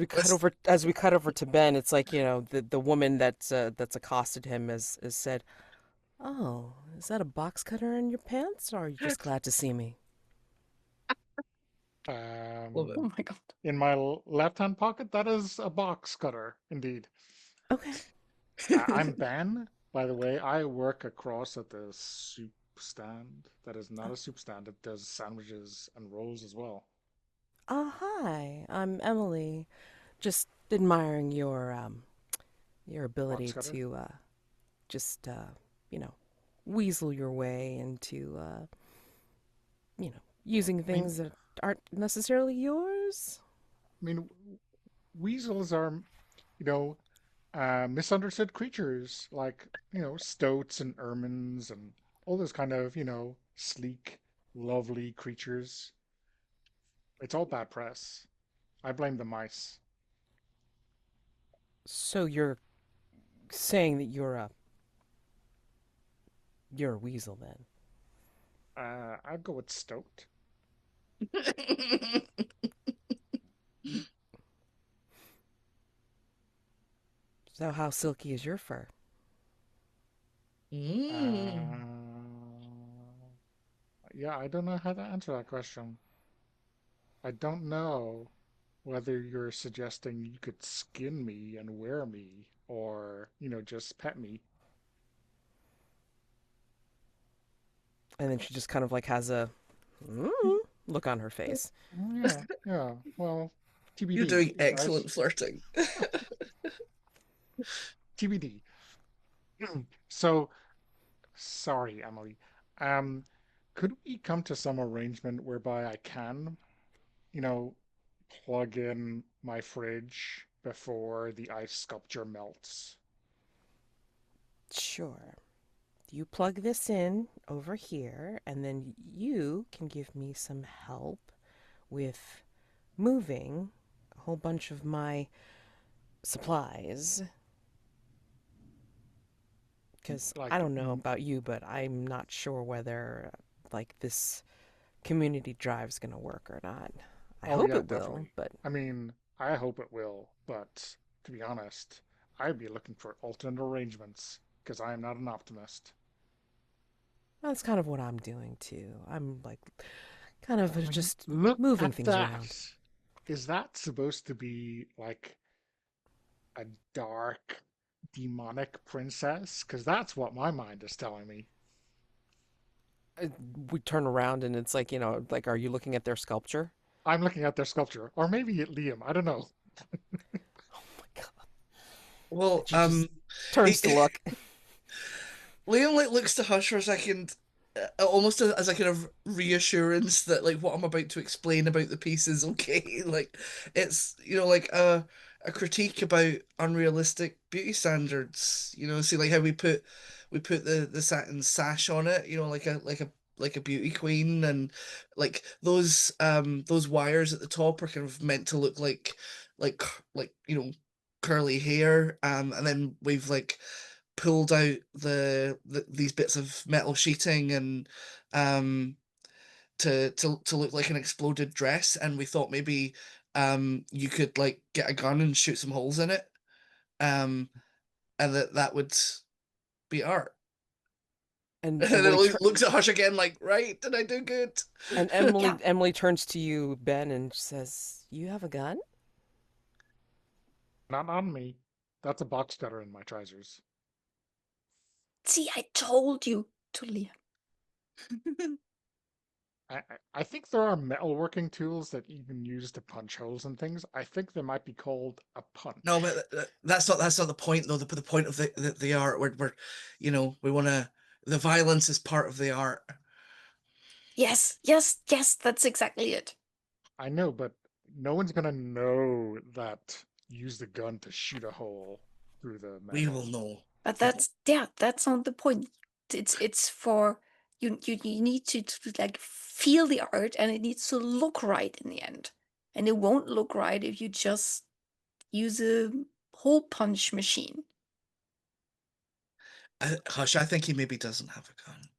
as we cut over to Ben, it's like, you know, the woman that's accosted him has said, "Oh, is that a box cutter in your pants, or are you just glad to see me?" Love it. oh my God. In my left-hand pocket, that is a box cutter, indeed. Okay. I'm Ben, by the way. I work across at the soup stand. That is not a soup stand. It does sandwiches and rolls as well. Hi, I'm Emily. Just admiring your Box ability cutter. to just you know, weasel your way into you know, using I mean, things that aren't necessarily yours. I mean, weasels are, you know, misunderstood creatures like, stoats and ermines and all those kind of, sleek, lovely creatures. It's all bad press. I blame the mice. So you're saying that you're a weasel then? I'd go with stoat. So how silky is your fur? Mm. Uh, yeah, I don't know how to answer that question. I don't know whether you're suggesting you could skin me and wear me or, just pet me. And then she just kind of like has a mm, look on her face. Yeah, yeah. Well, You're TBD, doing right? excellent flirting. TBD. So, sorry, Emily. Um, could we come to some arrangement whereby I can, you know, plug in my fridge before the ice sculpture melts? Sure. You plug this in over here, and then you can give me some help with moving a whole bunch of my supplies. Because I Like, don't know about you, but I'm not sure whether, like, this community drive's gonna work or not. I oh hope yeah, it will, definitely. but I mean, I hope it will, but to be honest, I'd be looking for alternate arrangements because I am not an optimist. That's kind of what I'm doing too. I'm like kind of I mean, just look moving at things around. that. Is that supposed to be like a dark, demonic princess? Because that's what my mind is telling me. Uh, We turn around and it's like, like, are you looking at their sculpture? I'm looking at their sculpture, or maybe at Liam. I don't know. Oh my god. Well, She just he, turns to look. Liam like looks to Hush for a second, almost as a kind of reassurance that like what I'm about to explain about the piece is okay. Like it's like a critique about unrealistic beauty standards. See like how we put the satin sash on it. Like a beauty queen, and like those wires at the top are kind of meant to look like curly hair, and then we've like pulled out these bits of metal sheeting and um to look like an exploded dress, and we thought maybe you could like get a gun and shoot some holes in it, um and that would be art. And And then Emily it looks at Hush again like, right, did I do good? and Yeah. Emily turns to you, Ben, and says, "You have a gun?" Not on me. That's a box cutter in my trousers. See, I told you to Liam. I think there are metalworking tools that you can use to punch holes in things. I think they might be called a No, punch. but that's not the point though. The point of the art, we're we want to, the violence is part of the art. Yes, yes, yes, that's exactly it. I know, but no one's gonna know that use the gun to shoot a hole through the We will metal. know. But that's not the point. It's for you need to like feel the art, and it needs to look right in the end. And it won't look right if you just use a hole punch machine. Hush, I think he maybe doesn't have a gun.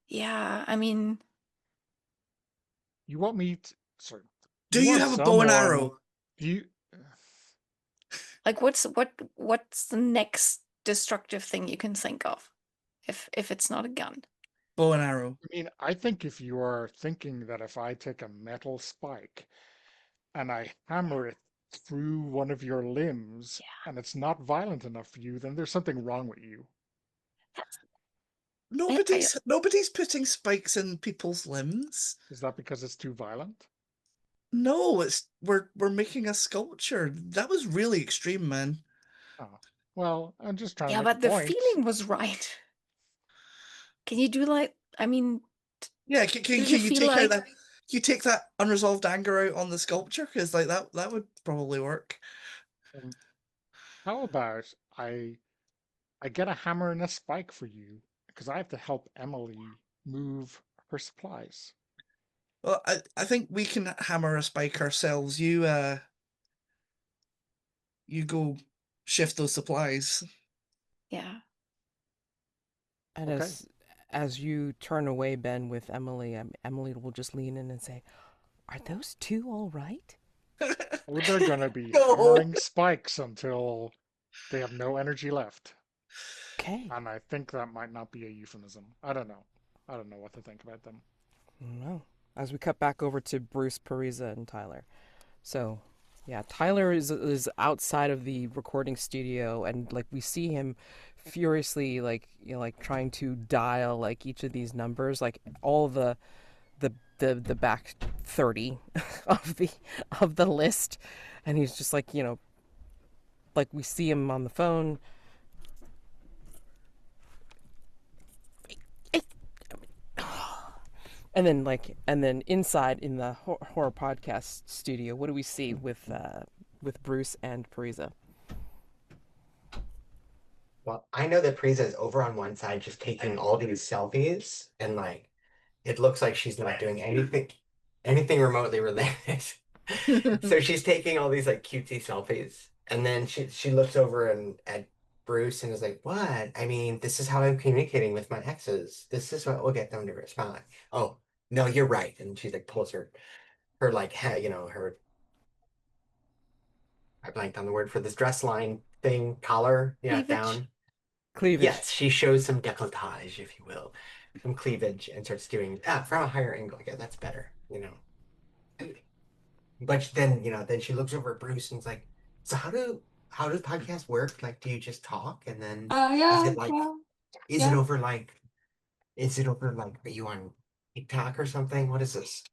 Yeah, I mean, You want me to, sorry, Do you you want have a bow and someone, arrow? do you, like what's the next destructive thing you can think of if it's not a gun? Bow and arrow. I mean, I think if you are thinking that if I take a metal spike and I hammer it through one of your limbs Yeah, and it's not violent enough for you, then there's something wrong with you. that's I Nobody's putting spikes in people's limbs. Is that because it's too violent? No, it's we're making a sculpture. That was really extreme, man. Oh, well, I'm just trying to yeah, make a but the point. feeling was right. Can you do like, I mean, Yeah, can, do you can you feel take out like, that? Can you take that unresolved anger out on the sculpture? Because like that would probably work. Um, how about I get a hammer and a spike for you because I have to help Emily move her supplies. Well, I think we can hammer a spike ourselves. You go shift those supplies. yeah, And Okay. as you turn away, Ben, with Emily, Emily will just lean in and say, "Are those two all right?" Or they're gonna be No. hammering spikes until they have no energy left. Okay. And I think that might not be a euphemism. I don't know. I don't know what to think about them. No. As we cut back over to Bruce, Parisa, and Tyler. So, yeah, Tyler is outside of the recording studio, and like we see him furiously, like like trying to dial like each of these numbers, like all the back 30 of the list, and he's just like like we see him on the phone. And then inside in the horror podcast studio, what do we see with Bruce and Parisa? Well, I know that Prisa is over on one side just taking all these selfies and like it looks like she's not doing anything remotely related. So she's taking all these like cutesy selfies. And then she looks over and at Bruce and is like, "What? I mean, this is how I'm communicating with my exes. This is what will get them to respond." Oh, no, you're right. And she like pulls her like her I blanked on the word for this dress line thing, collar, yeah, Cleavage. down. Cleavage. Yes, she shows some décolletage, if you will, some cleavage, and starts doing from a higher angle. Yeah, that's better, you know. But then, then she looks over at Bruce and is like, "So how does podcast work? Like, do you just talk and then is Yeah, it like, well, is it yeah. over like, is it over like, are you on TikTok or something? What is this?"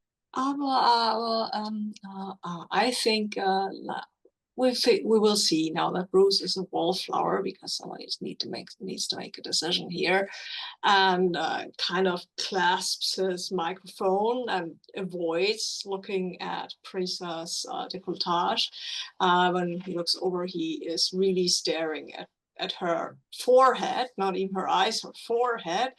I think we will see now that Bruce is a wallflower because somebody needs to make a decision here, and kind of clasps his microphone and avoids looking at Parisa's décolletage. When he looks over, he is really staring at her forehead, not even her eyes, her forehead.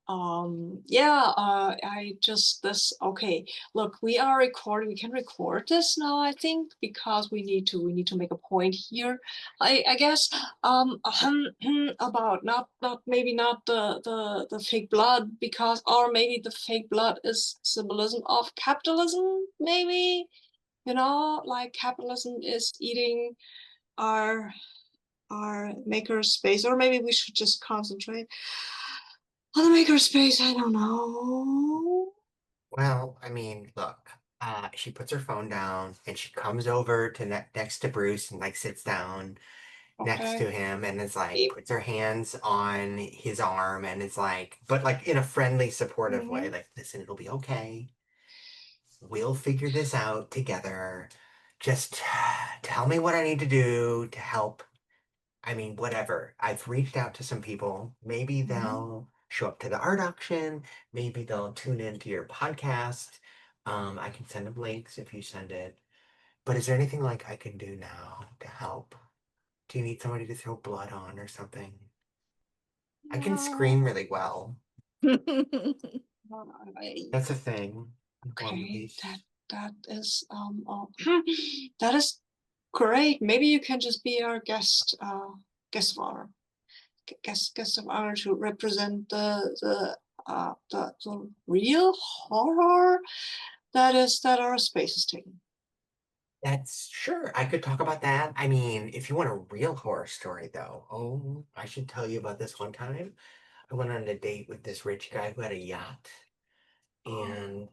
I just this okay. Look, we are recording. We can record this now, I think, because we need to make a point here. I guess about not maybe not the fake blood, because, or maybe the fake blood is symbolism of capitalism, maybe, like capitalism is eating our maker space, or maybe we should just concentrate on the maker space. I don't know. Well, I mean, look, she puts her phone down and she comes over to next to Bruce and like sits down next Okay. to him and is like puts her hands on his arm and is like, but like in a friendly, supportive way, Mm-hmm. like, listen, it'll be okay. We'll figure this out together. Just tell me what I need to do to help. I mean, whatever. I've reached out to some people. Maybe Mm-hmm. they'll show up to the art auction. Maybe they'll tune into your podcast. I can send them links if you send it. But is there anything like I can do now to help? Do you need somebody to throw blood on or something? I can No. scream really well. That's a thing in horror Okay. That movies. that is that is great. Maybe you can just be our guest of honor. Guest of honor to represent the real horror that our space is taking. That's sure. I could talk about that. I mean, if you want a real horror story, though, oh, I should tell you about this one time. I went on a date with this rich guy who had a yacht, and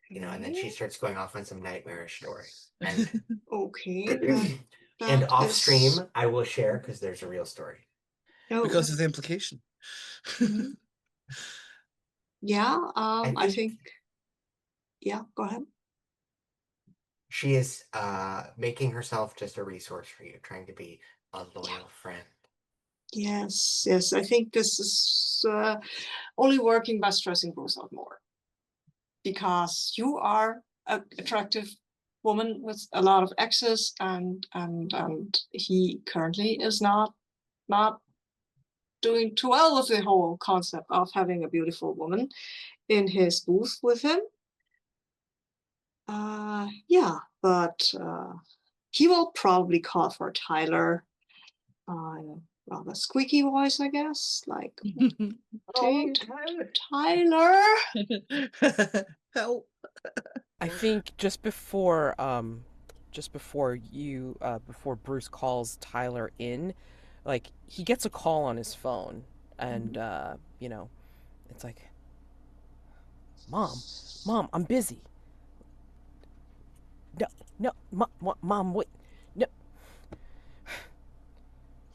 and then she Okay. starts going off on some nightmarish story. And Okay. and That off is. stream, I will share because there's a real story. Oh. Because of the implication. Mhm. Yeah. I I think think. Yeah. Go ahead. she is making herself just a resource for you, trying to be a Yeah. loyal friend. Yes. Yes. I think this is only working by stressing Bruce out more, because you are an attractive woman with a lot of exes, and he currently is not doing too well with the whole concept of having a beautiful woman in his booth with him. Yeah, but he will probably call for Tyler. Rather squeaky voice, I guess. Like, Oh, Tyler. Tyler. Help. I think before Bruce calls Tyler in, like he gets a call on his phone, and it's like, Mom, I'm busy. No, no, Mom, wait, no,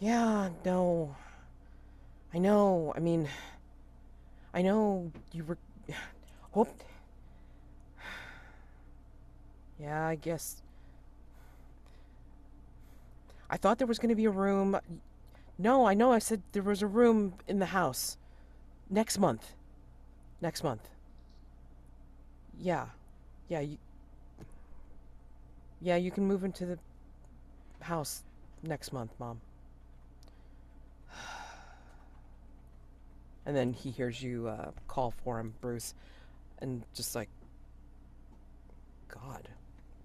yeah, no, I know. I mean, I know you were. Hope. Yeah, I guess. I thought there was going to be a room. No, I know. I said there was a room in the house next month. Next month. Yeah, yeah, yeah. You can move into the house next month, Mom. And then he hears you call for him, Bruce, and just like, God,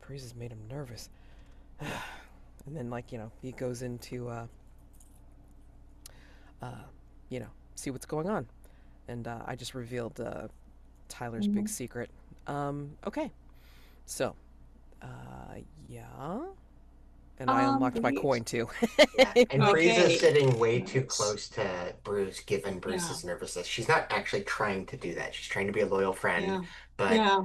Breeze has made him nervous. And then, like, he goes into, uh, see what's going on. And I just revealed Tyler's big Mhm. secret. Okay, so, yeah. And I unlocked my We coin too. Yeah. And Parisa's okay. sitting way too Nice. close to Bruce, given Yeah, Bruce's nervousness. She's not actually trying to do that. She's trying to be a loyal friend, yeah, but yeah,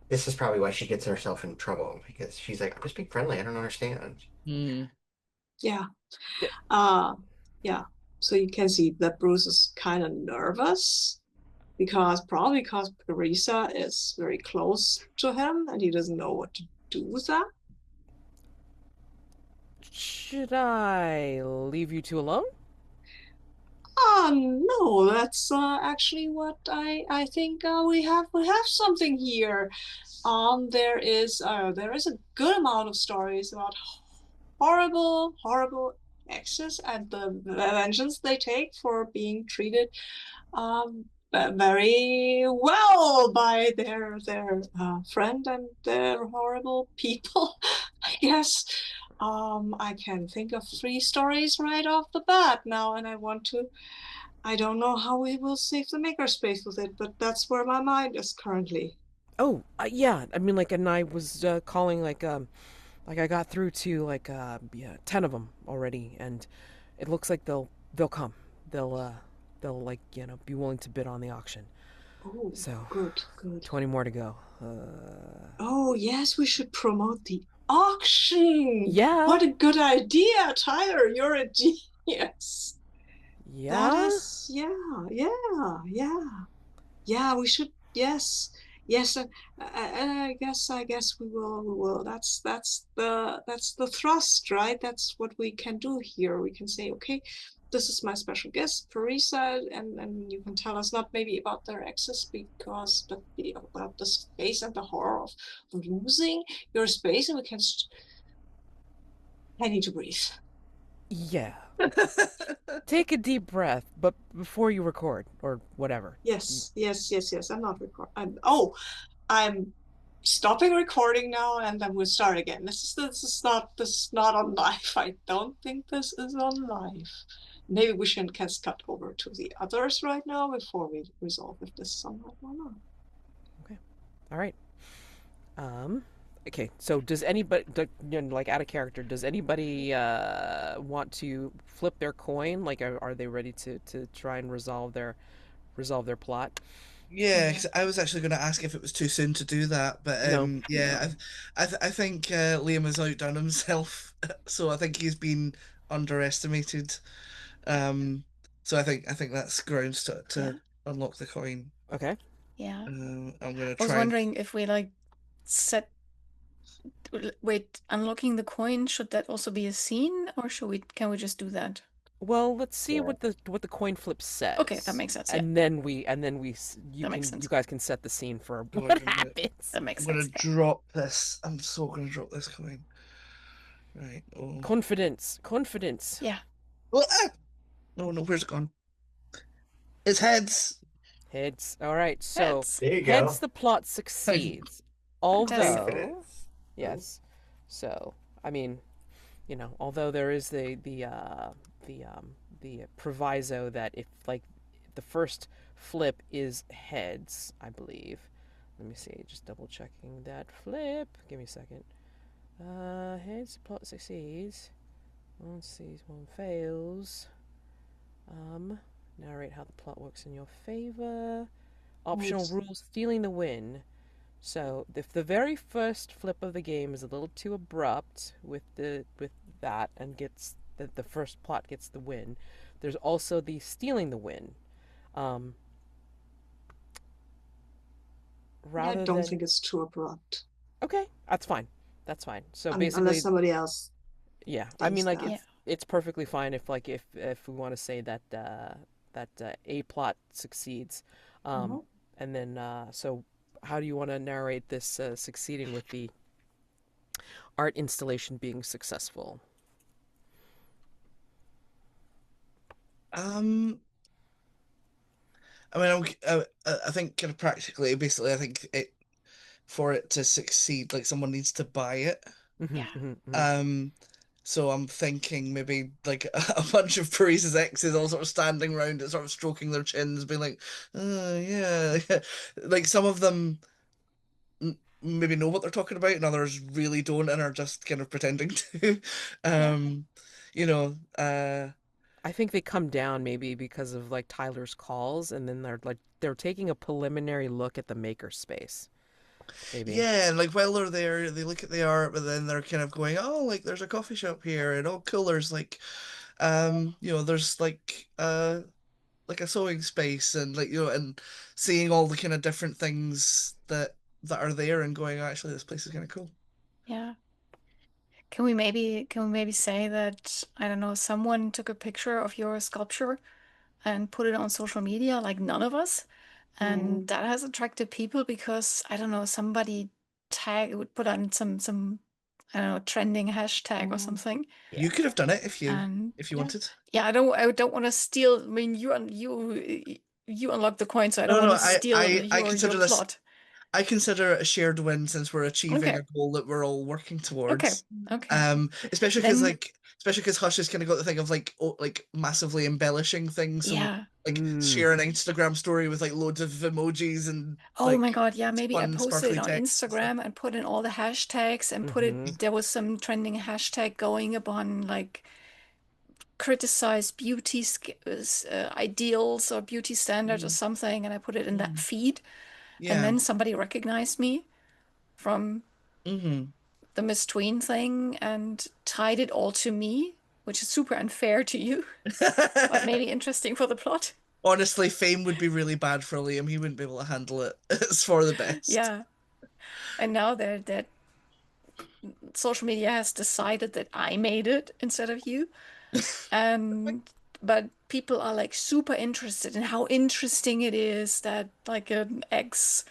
this is probably why she gets herself in trouble because she's like, I'm just being friendly. I don't understand. Hmm. yeah. Uh, yeah. So you can see that Bruce is kind of nervous probably because Parisa is very close to him and he doesn't know what to do with that. Should I leave you two alone? No, that's actually what I think we have something here. There is a good amount of stories about horrible exes and the vengeance they take for being treated um, very well by their friend and their horrible people, I guess. I can think of 3 stories right off the bat now, and I don't know how we will save the makerspace with it, but that's where my mind is currently. Oh, yeah. I mean, like, and I was calling like I got through to like yeah, 10 of them already, and it looks like they'll come. They'll like be willing to bid on the auction. Oh, So good, good. 20 more to go. Oh, yes, we should promote the auction. Yeah, What a good idea, Tyler. You're a genius. That yeah, is, yeah, yeah, yeah. Yeah, we should. Yes, yes, and I guess we will. That's the thrust, right? That's what we can do here. We can say, okay, this is my special guest, Parisa, and you can tell us not maybe about their exes but about the space and the horror of losing your space, and we can. I need to breathe. yeah. Take a deep breath, but before you record or whatever. Yes, yes, yes, yes. I'm not recording. I'm stopping recording now, and then we'll start again. This is not on live. I don't think this is on live. Maybe we should just cut over to the others right now before we resolve if this is on live or not. Okay. All right. Um. Okay. So does anybody, like out of character, does anybody want to flip their coin? Like, are they ready to try and resolve their plot? Yeah, 'cause I was actually going to ask if it was too soon to do that, but No. yeah, I think Liam has outdone himself, so I think he's been underestimated. Um, so I think that's grounds to Yeah. unlock the coin. Okay. Yeah. I'm gonna I was try and wondering if we like set. Wait, unlocking the coin, should that also be a scene, or can we just do that? Well, let's see Yeah. what the coin flip Okay, that says, makes sense. Yeah, and then that makes you sense. guys can set the scene for oh, what happens. That makes I'm gonna sense. Yeah. drop this. I'm so gonna drop this coin. Right. Oh. Confidence, confidence. Yeah. Well, no, no, where's it gone? It's heads. Heads. All right. So Heads. There you heads, go. the plot Thank succeeds. Fantastic. Although, Confidence. yes. So I mean, although there is the the proviso that if like the first flip is heads, I believe. Let me see. Just double checking that flip. Give me a second. Heads, plot succeeds. One sees, one fails. Narrate how the plot works in your favor. Optional Right. rules: stealing the win. So if the very first flip of the game is a little too abrupt with that and gets the first plot gets the win, there's also the stealing the win. Um, I rather don't than think it's too abrupt. okay, that's fine. That's fine. So Unless basically, somebody else yeah. I mean, thinks like that. Yeah. it's perfectly fine if like if we want to say that a plot succeeds, um, Mhm. and then so how do you want to narrate this succeeding with the art installation being successful? Um, I mean, I think kind of practically, basically, I think for it to succeed, like someone needs to buy it. Hmm, Yeah. hmm, hmm. Um, so I'm thinking maybe like a bunch of Parisa's exes all sort of standing around and sort of stroking their chins, being like, yeah, yeah. Like some of them maybe know what they're talking about, and others really don't and are just kind of pretending to. Yeah. You know, I think they come down maybe because of like Tyler's calls, and then they're taking a preliminary look at the makerspace. Maybe. yeah, and like while they're there, they look at the art, but then they're kind of going, "Oh, like there's a coffee shop here, and oh, cool, there's like, there's like a sewing space, and like and seeing all the kind of different things that are there, and going, oh, actually, this place is kind of cool." Yeah. Can we maybe say that, I don't know, someone took a picture of your sculpture and put it on social media, like none of us, and Mm. that has attracted people because, I don't know, somebody would put on some I don't know, trending hashtag or Mm. something. You Yeah. could have done it And if you Yeah. wanted. yeah, I don't want to steal. I mean, you unlock the coin, so I don't No, want no, to steal I your consider this. plot. I consider it a shared win since we're achieving Okay, a goal that we're all working okay, towards. okay. Especially Then because Hush has kind of got the thing of like like massively embellishing things. So yeah. like Mm. share an Instagram story with like loads of emojis and Oh my like God, yeah, maybe I fun posted it sparkly on text and stuff. Instagram and put in all the hashtags and put Mm-hmm. it, there was some trending hashtag going upon like criticize ideals or beauty standards or Mm, something, and I put it in that mm, feed, and yeah. then somebody recognized me from Hmm. the Miss Tween thing and tied it all to me, which is super unfair to you, but maybe interesting for the plot. Honestly, fame would be really bad for Liam. He wouldn't be able to handle it. It's for the best. Yeah. And now that social media has decided that I made it instead of you. And but people are like super interested in how interesting it is that like an ex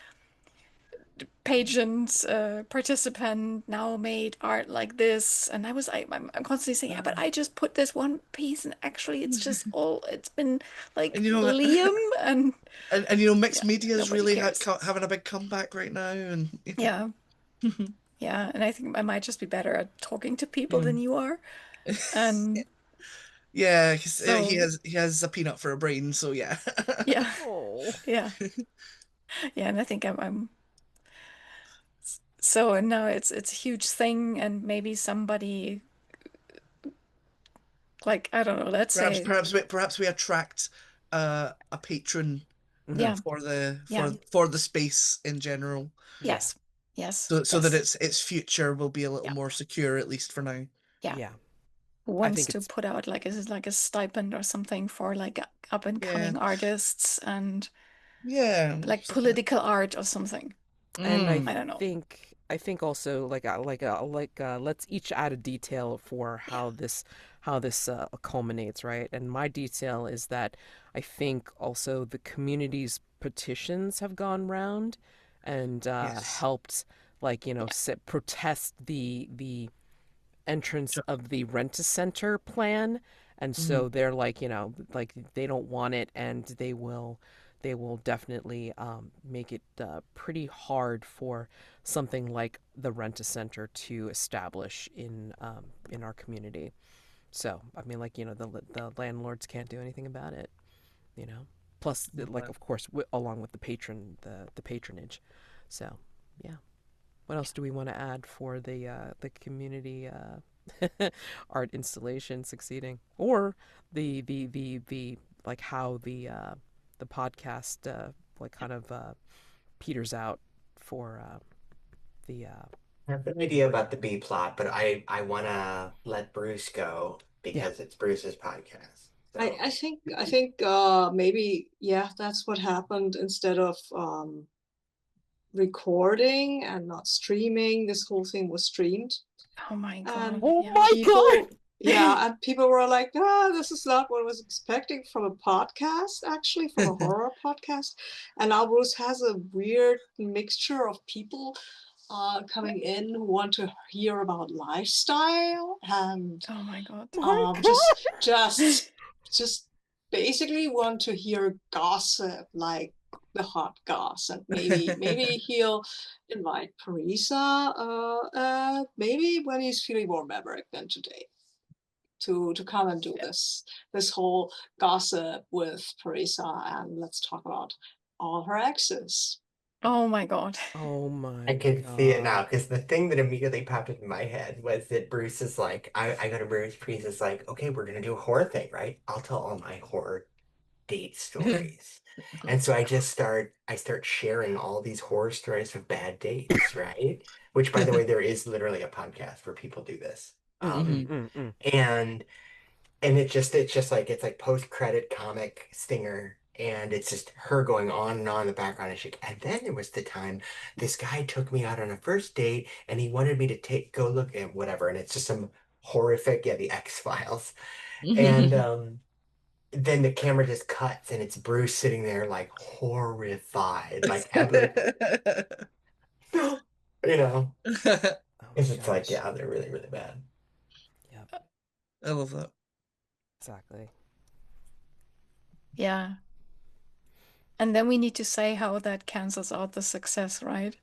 pageant participant now made art like this. And I'm constantly saying, yeah, but I just put this one piece, and actually it's been like And you know, Liam, and and mixed yeah, media is nobody really cares. having a big comeback right now, and Yeah, yeah, and I think I might just be better at talking to people than Mm. you are. And Yeah, 'cause, so he has a peanut for a brain, so yeah. yeah, Oh. yeah, yeah, and I think I'm so, and now it's a huge thing, and maybe somebody, like, I don't know, let's say, Perhaps we attract a patron Mm-hmm. yeah, for yeah, for the space in general, Yeah. yes, yes, so that yes, its future will be a little yeah, more secure, at least for now. yeah. Yeah. Who I wants think to it's put out like a stipend or something for like up and Yeah, coming artists and yeah, like something. political art or something? and I don't know. I think also let's each add a detail for Yeah. how this culminates, right? And my detail is that I think also the community's petitions have gone round and Yes. helped like Yeah. protest the entrance Sure. of the rent-a-center plan, and Mhm. so they're like like they don't want it, and they will definitely make it pretty hard for something like the rent-a-center to establish in our community. So I mean, like the landlords can't do anything about it, you know. Plus, like of course, along with the patronage. So yeah. What else do we want to add for the community art installation succeeding, or the like how the podcast like kind of peters out for the I have an idea about the B plot, but I want to let Bruce go yeah. because it's Bruce's podcast. I, So I think I think maybe yeah, that's what happened. Instead of recording and not streaming, this whole thing was streamed. Oh my And God. Oh Yeah. my god. people, yeah, and people were like, ah, this is not what I was expecting from a podcast, actually, from a horror podcast. And now Bruce has a weird mixture of people coming in who want to hear about lifestyle and Oh my God. My just god. just just basically want to hear gossip, like the hot gossip. Maybe he'll invite Parisa, maybe when he's feeling more maverick than today, to come and do Yeah. this whole gossip with Parisa, and let's talk about all her exes. Oh my god. Oh I my can see it now god. because the thing that immediately popped into my head was that Bruce is like, I go to Bruce, Bruce is like, okay, we're gonna do a horror thing, right? I'll tell all my horror date stories. And so I start sharing all these horror stories of bad dates, right? Which by the way, there is literally a podcast where people do this. Mm, Mhm. mm, mm. And it's just like it's like post-credit comic stinger, and it's just her going on and on in the background. And then there was the time this guy took me out on a first date and he wanted me to take go look at whatever, and it's just some horrific, yeah, the X-Files. And then the camera just cuts and it's Bruce sitting there like horrified, like you know, Oh my because it's like, gosh. yeah, they're really, really bad. Yep, I love that. exactly. Yeah. And then we need to say how that cancels out the success, right?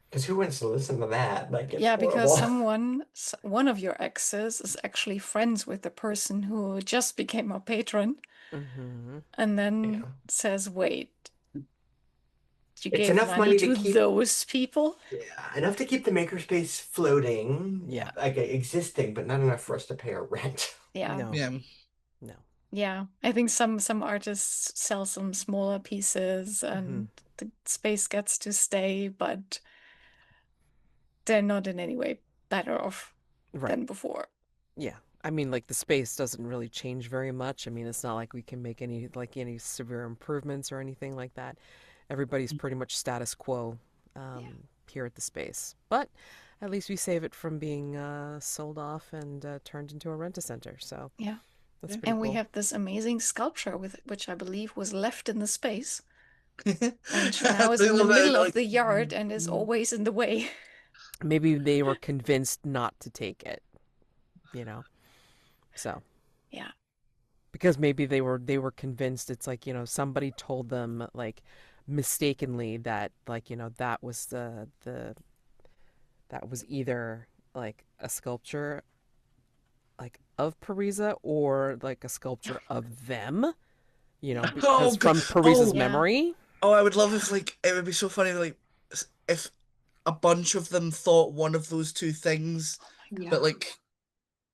Because who wants to listen to that? Like, it's Yeah, because horrible. one of your exes is actually friends with the person who just became our patron Mm-hmm. and then Yeah. says, wait, you It's gave enough money money to to keep, those people? yeah, enough to keep the makerspace floating, Yeah. like existing, but not enough for us to pay our rent. Yeah. No. Yeah. No. Yeah. I think some artists sell some smaller pieces Mm-hmm. and the space gets to stay, but they're not in any way better off Right. than before. Yeah. I mean, like the space doesn't really change very much. I mean, it's not like we can make any severe improvements or anything like that. Everybody's pretty much status quo Yeah. here at the space. But at least we save it from being sold off and turned into a rent-a-center. So Yeah. that's Yeah. pretty And we cool. have this amazing sculpture with which I believe was left in the space. And now is I in the love middle that. of Like, the yard and is always in the way. Maybe they were convinced not to take it, you know? So Yeah. because maybe they were convinced it's like, somebody told them like mistakenly that like, that was that was either like a sculpture like of Parisa or like a sculpture of them, because oh, from Parisa's oh, Yeah. memory. oh! I would love if like it would be so funny like if a bunch of them thought one of those two things, Yeah. but like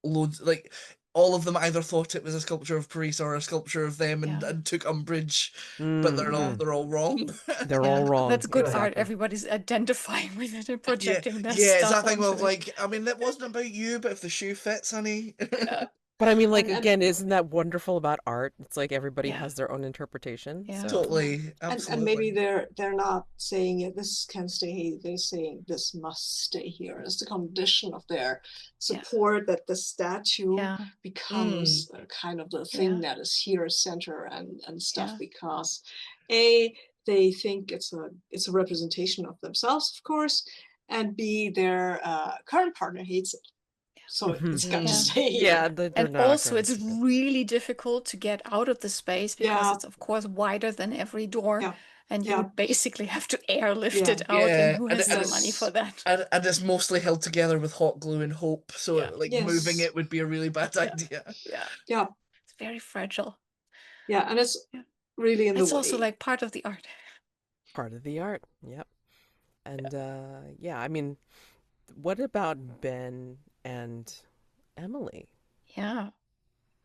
loads like all of them either thought it was a sculpture of Paris or a sculpture of them and, Yeah. and took umbrage, but they're all Mm-mm. they're all wrong. They're all Yeah. wrong. That's good art. Exactly. Everybody's identifying with it and Yeah, projecting their yeah, it's stuff that thing onto of it. like, I mean, that wasn't about you, but if the shoe fits, honey. Yeah. But I mean, like, And again, isn't that wonderful about art? It's like everybody Yeah. has their own interpretation. Yeah. So, Totally, and maybe absolutely. they're not saying it, this can stay, they're saying this must stay here as the condition of their support, that the statue Yeah. becomes kind of the thing that is here center and stuff, Yeah. because they think it's a representation of themselves, of course, and B, their current partner hates it, so mhm. it's got to Yeah. stay Yeah, here. they're And not also, going it's to keep it. really difficult to get out of the space because Yeah, it's, of course, wider than every door. yeah, And you yeah, would basically have to airlift yeah. it out. And Yeah, who and has the and money Yes, for that? and it's mostly held together with hot glue and hope, so Yeah. like moving yes, it would be a really bad Yeah. idea. Yeah. yeah, It's very fragile. yeah, and it's Yeah. really in the It's also way. like part of the art. Part of the art. Yep. And yeah, I mean, what about Ben and Emily? Yeah.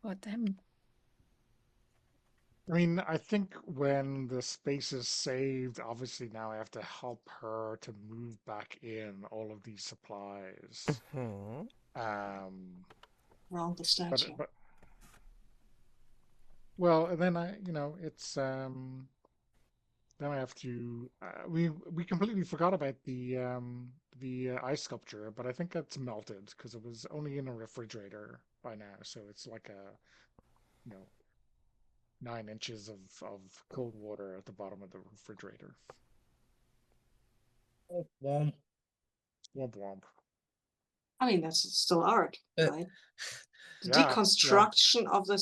What them? I mean, I think when the space is saved, obviously now I have to help her to move back in all of these supplies. Hmm. Um, Around the statue. but well, and then it's then I have to we completely forgot about the ice sculpture, but I think that's melted because it was only in a refrigerator by now, so it's like a you know 9 inches of cold water at the bottom of the refrigerator. Oh, womp. Womp womp. I mean, that's still art, Uh, right? The Yeah, yeah. deconstruction of the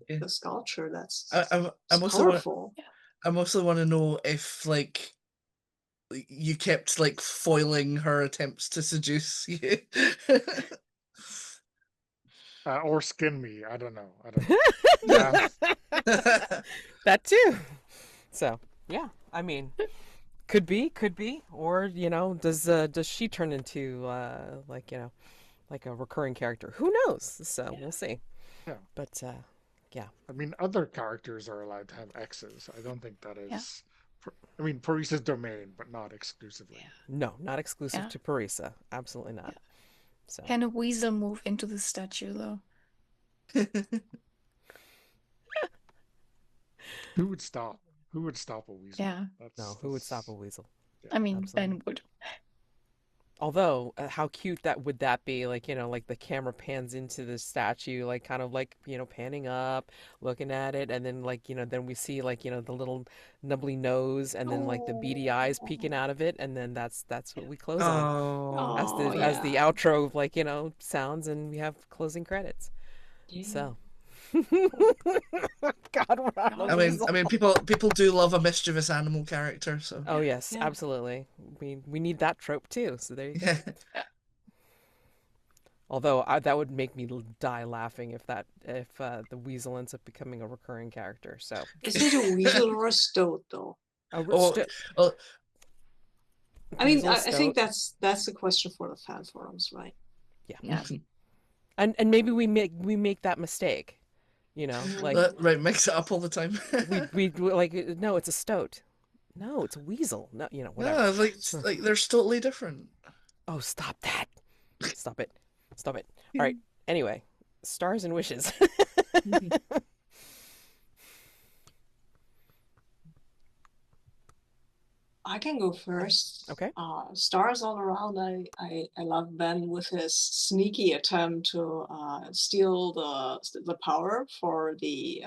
yeah. the sculpture, that's I it's mostly want powerful. I mostly want to know if like you kept like foiling her attempts to seduce you. Or skin me. I don't know. That too. So, yeah, I mean, could be, or does she turn into like a recurring character? Who knows? So we'll see. Yeah. But yeah, I mean, other characters are allowed to have exes. I don't think that Yeah. is. I mean, Parisa's domain, but not exclusively. no, not exclusive Yeah. to Parisa. Absolutely Yeah. not. So Can a weasel move into the statue though? Who would stop? Who would stop a weasel? Yeah. no, who would stop a weasel? yeah. I mean, Absolutely. Ben would. Although, how cute that would that be? Like, like the camera pans into the statue, like kind of like, panning up, looking at it, and then like, then we see like, the little nubbly nose and then like the beady eyes Oh, peeking out of it, and then that's what we close on Oh, oh as the yeah. outro like, sounds and we have closing credits. Yeah. So God, we're on a I mean, weasel. people do love a mischievous animal character, so Oh yes, Yeah. absolutely. We need that trope too. So there you go. yeah. Although that would make me die laughing if the weasel ends up becoming a recurring character. So Is it a weasel or a stoat though? a Oh, well, I mean, weasel I think stoat, that's a question for the fan forums, right? yeah. Yeah. And maybe we make that mistake, like right, mix it up all the time. we like no, it's a stoat. No, it's a weasel. No, whatever. No, like they're totally different. Oh, stop that! Stop it! Stop it! All right. Anyway, stars and wishes. I can go first. Okay. Stars all around. I love Ben with his sneaky attempt to steal the power for the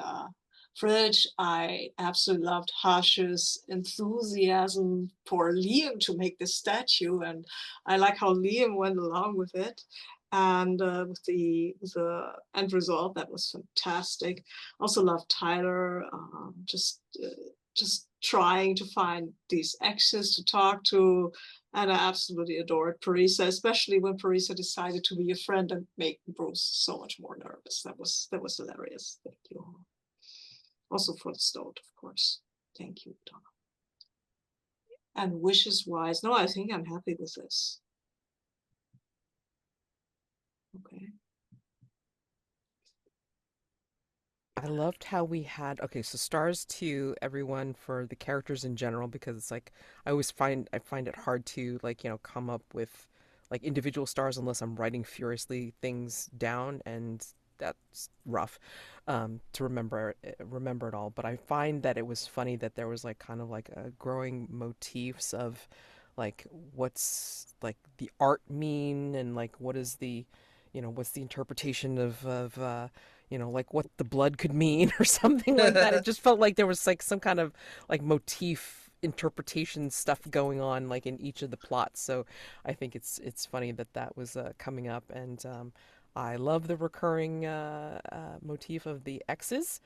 fridge. I absolutely loved Harsh's enthusiasm for Liam to make this statue, and I like how Liam went along with it. And with the end result, that was fantastic. Also loved Tyler. Just trying to find these exes to talk to. And I absolutely adored Parisa, especially when Parisa decided to be a friend and make Bruce so much more nervous. That was hilarious. Thank you. Also for the stoat, of course. Thank you, Donogh. And wishes wise, no, I think I'm happy with this. Okay. I loved how we had okay, so stars to everyone for the characters in general because it's like I find it hard to like, come up with like individual stars unless I'm writing furiously things down and that's rough to remember it all. But I find that it was funny that there was like kind of like a growing motifs of like what's like the art mean and like what is the what's the interpretation of like what the blood could mean or something like that. It just felt like there was like some kind of like motif interpretation stuff going on like in each of the plots. So I think it's funny that that was coming up, and I love the recurring motif of the X's.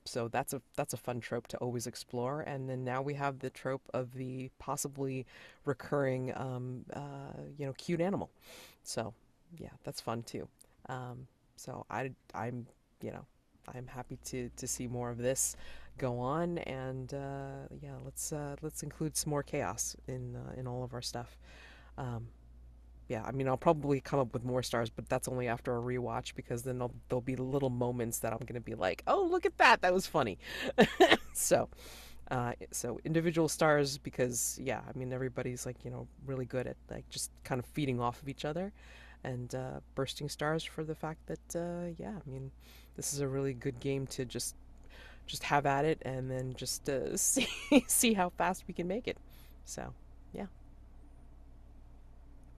So that's a fun trope to always explore. And then now we have the trope of the possibly recurring, cute animal. So yeah, that's fun too. So I'm happy to see more of this go on, and yeah, let's include some more chaos in all of our stuff. Um, yeah, I mean, I'll probably come up with more stars, but that's only after a rewatch because then there'll be little moments that I'm gonna be like, oh, look at that, that was funny. So, so individual stars because yeah, I mean everybody's like really good at like just kind of feeding off of each other, and bursting stars for the fact that yeah, I mean this is a really good game to just have at it and then just see how fast we can make it. So yeah,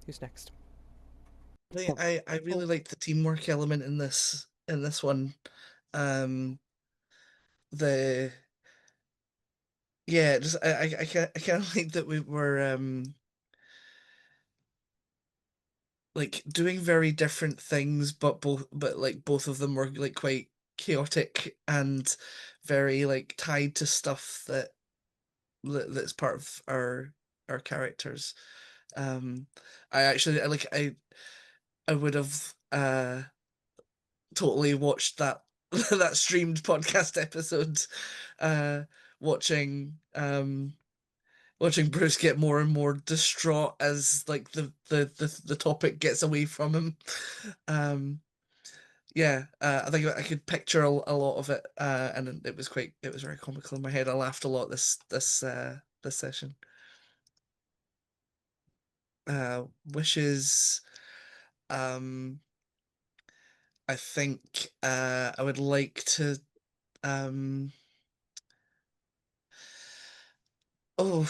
who's next? I really like the teamwork element in this one. Um, the yeah, just I kind of like that we were like doing very different things, but like both of them were like quite chaotic and very like tied to stuff that's part of our characters. Um, I would have totally watched that that streamed podcast episode watching watching Bruce get more and more distraught as like the topic gets away from him. Yeah, I think I could picture a lot of it, and it was very comical in my head. I laughed a lot this session. Wishes. Um, I think I would like to. Um, oh,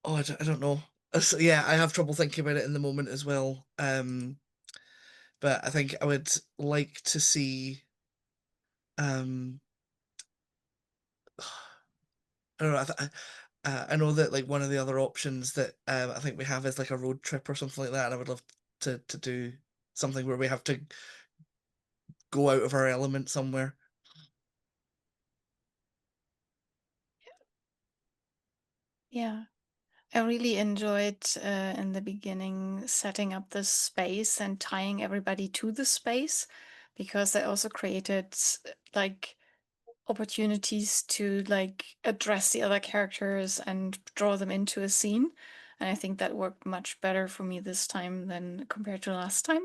I don't know. So, yeah, I have trouble thinking about it in the moment as well. But I think I would like to see. Um, I don't know. I know that like one of the other options that I think we have is like a road trip or something like that. And I would love to do something where we have to go out of our element somewhere. Yeah. I really enjoyed in the beginning setting up this space and tying everybody to the space, because they also created like opportunities to like address the other characters and draw them into a scene. And I think that worked much better for me this time than compared to last time.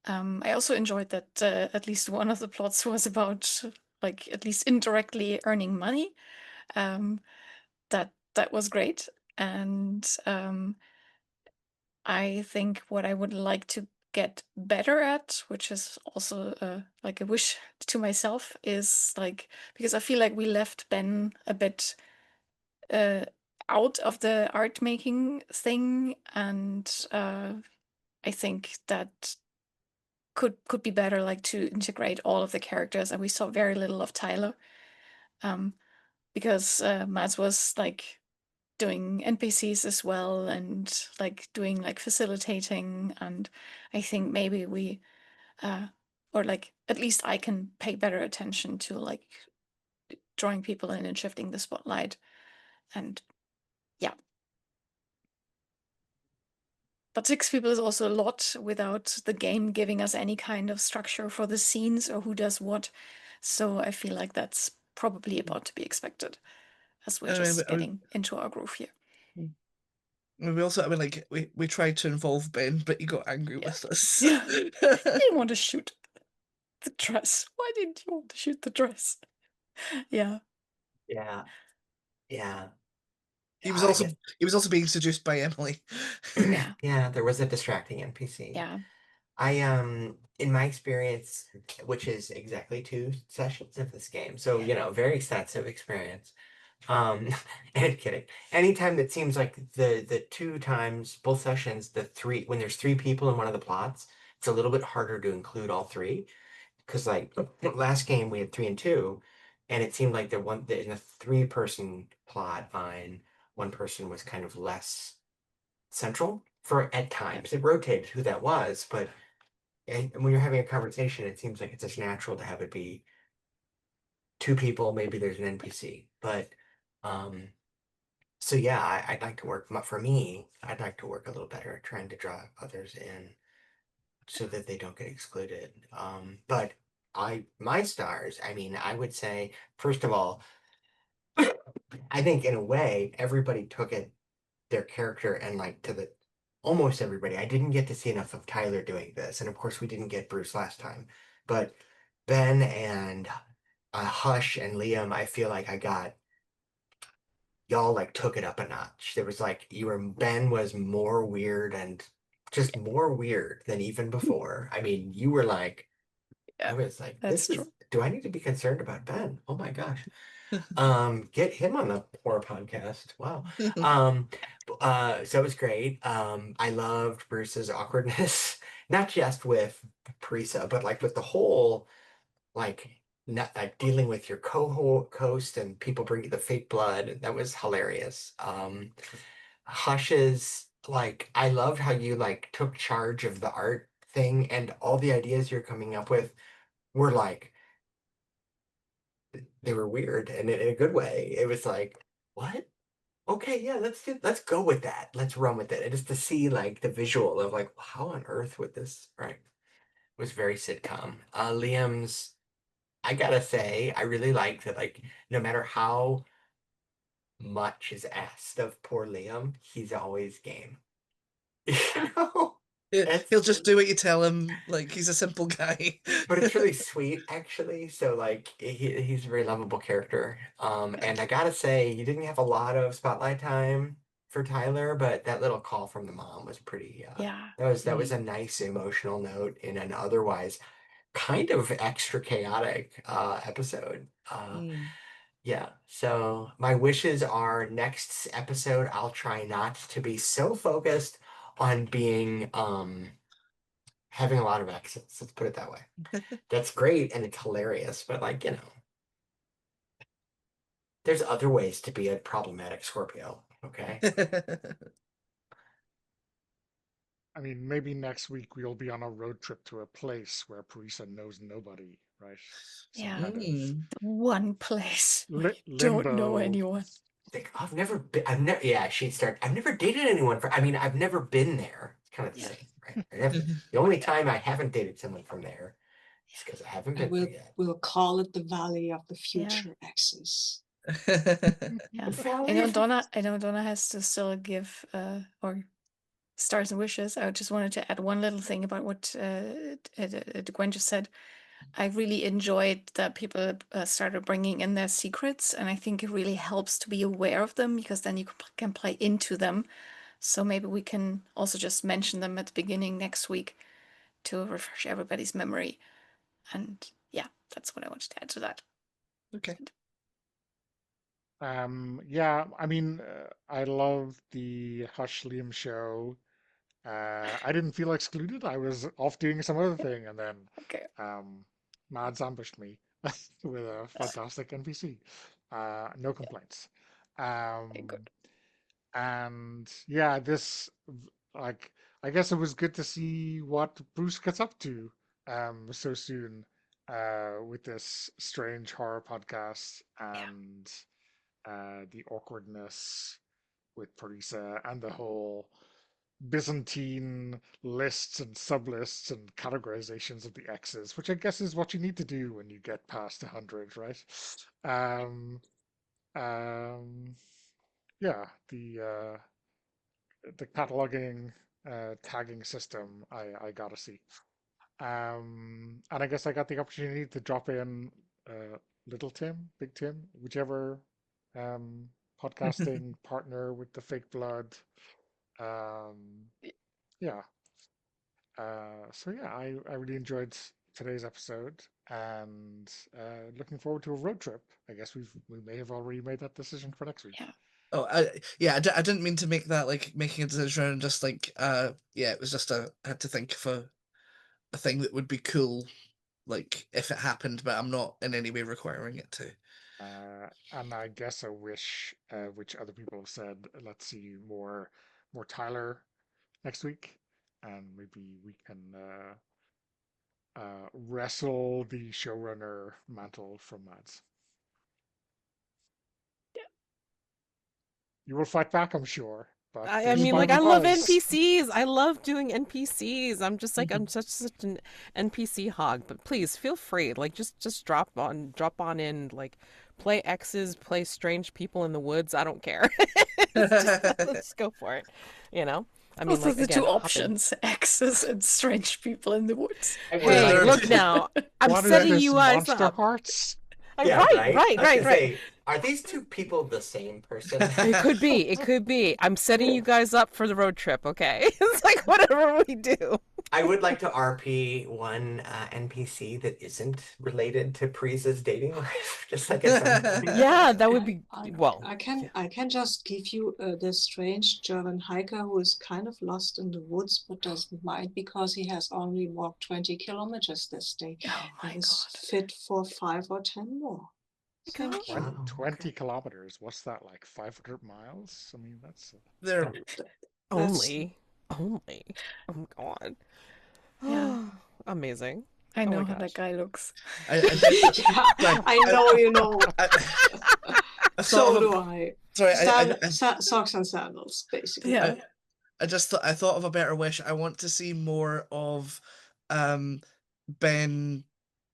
I also enjoyed that at least one of the plots was about like at least indirectly earning money. Um, that was great. And I think what I would like to get better at, which is also like a wish to myself, is like, because I feel like we left Ben a bit uh, out of the art making thing, and I think that could be better, like to integrate all of the characters. And we saw very little of Tyler, because Mads was like doing NPCs as well, and like doing like facilitating. And I think maybe we or like at least I can pay better attention to like drawing people in and shifting the spotlight. And yeah, but 6 people is also a lot without the game giving us any kind of structure for the scenes or who does what. So I feel like that's probably about to be expected, as we're I mean, just getting into our groove here. we also, I mean, like we tried to involve Ben, but he got angry Yeah. with us. Yeah. I didn't want to shoot the dress. Why didn't you want to shoot the dress? Yeah. Yeah. Yeah. He was I also guess. he was also being seduced by Emily. Yeah. Yeah, there was a distracting NPC. Yeah. In my experience, which is exactly 2 sessions of this game, so very extensive experience. Um, and kidding. Anytime that seems like the 2 times, both sessions, when there's 3 people in one of the plots, it's a little bit harder to include all 3. Because like last game we had 3 and 2, and it seemed like in a 3-person plot, one person was kind of less central for at times. It rotated who that was, but and when you're having a conversation, it seems like it's just natural to have it be 2 people. Maybe there's an NPC, but um, so yeah, I'd like to work. For me, I'd like to work a little better at trying to draw others in so that they don't get excluded. But my stars, I mean, I would say, first of all, I think in a way, everybody took their character and like almost everybody. I didn't get to see enough of Tyler doing this. And of course, we didn't get Bruce last time. But Ben and Hush and Liam, I feel like y'all like took it up a notch. There was like, Ben was more weird and just more weird than even before. I mean, you were like, Yeah. I was like, That's true. do I need to be concerned about Ben? Oh my gosh. Get him on the poor podcast. Wow. Um, so it was great. I loved Bruce's awkwardness, not just with Parisa, but like with the whole, like, not like dealing with your co-host and people bringing the fake blood. That was hilarious. Hush's, like, I loved how you like took charge of the art thing and all the ideas you're coming up with were like they were weird and in a good way. It was like, what? Okay, yeah, let's go with that. Let's run with it. And just to see like the visual of like how on earth would this right was very sitcom. Liam's I gotta say, I really like that, like, no matter how much is asked of poor Liam, he's always game. You know? It's He'll just do what you tell him. Like, he's a simple guy. but it's really sweet actually. So like he's a very lovable character. And I gotta say, you didn't have a lot of spotlight time for Tyler, but that little call from the mom was pretty Yeah. that was a nice emotional note in an otherwise kind of extra chaotic episode. Mm. Yeah, so my wishes are next episode I'll try not to be so focused on being having a lot of exits. Let's put it that way. That's great and it's hilarious, but like, there's other ways to be a problematic Scorpio, okay? I mean, maybe next week we'll be on a road trip to a place where Parisa knows nobody, right? Some Yeah. kind of Mm. One place where you don't know limbo. anyone. Like, yeah, I've never dated anyone I mean, I've never been there. It's kind of the Yeah. same, right? The only time I haven't dated someone from there is because I haven't been we'll there yet. we'll call it the Valley of the Yeah. Future Exes. Yeah. Valley I know of- Donna has to still give or stars and wishes. I just wanted to add one little thing about what Gwen just said. I really enjoyed that people started bringing in their secrets, and I think it really helps to be aware of them because then you can play into them. So maybe we can also just mention them at the beginning next week to refresh everybody's memory. And yeah, that's what I wanted to add to that. Okay. Yeah, I mean, I love the Hush Liam show. I didn't feel excluded. I was off doing some other thing, and then Okay. Mads ambushed me with a fantastic NPC. No complaints. Okay, good. And yeah, like, I guess it was good to see what Bruce gets up to so soon with this strange horror podcast and the awkwardness with Parisa and the whole Byzantine lists and sublists and categorizations of the X's, which I guess is what you need to do when you get past 100, right? Um, um, yeah, the cataloging tagging system I gotta see. And I guess I got the opportunity to drop in Little Tim, Big Tim, whichever um, podcasting partner with the fake blood. Um, yeah. So yeah, I really enjoyed today's episode and looking forward to a road trip. I guess we may have already made that decision for next week. Yeah. Oh, I didn't mean to make that like making a decision and just like yeah, it was just I had to think of a thing that would be cool, like if it happened, but I'm not in any way requiring it to. And I guess a wish, which other people have said, let's see more Tyler next week, and maybe we can wrestle the showrunner mantle from Mads. You will fight back, I'm sure. But I there's mean, like, final I love buzz. NPCs. I love doing NPCs. I'm just like, I'm such an NPC hog. But please feel free, like, just drop on in, like, play X's, play strange people in the woods. I don't care. Let's go for it. You know, I mean, Those like, are the again, two hop in. options: X's and strange people in the woods. Hey, There- look now. I'm What is setting this, you guys Monster up. Hearts? Yeah, Right. I was gonna say, are these two people the same person? It could be. It could be. I'm setting you guys up for the road trip, okay? It's like whatever we do. I would like to RP one NPC that isn't related to Parisa's dating life, just like at some point. Yeah, that would be well. I can just give you this strange German hiker who is kind of lost in the woods but doesn't mind because he has only walked 20 kilometers this day. Oh my He is God. fit for 5 or 10 more. Okay. Thank you. Wow, 20 okay. kilometers. What's that, like 500 miles? I mean, that's There, Only. Oh my god. Yeah. Amazing. I Oh know my how that gosh. guy looks. I did, Yeah, I know you know. I thought So of do a, I. sorry, Socks and sandals, basically. Yeah. I just I thought of a better wish. I want to see more of Ben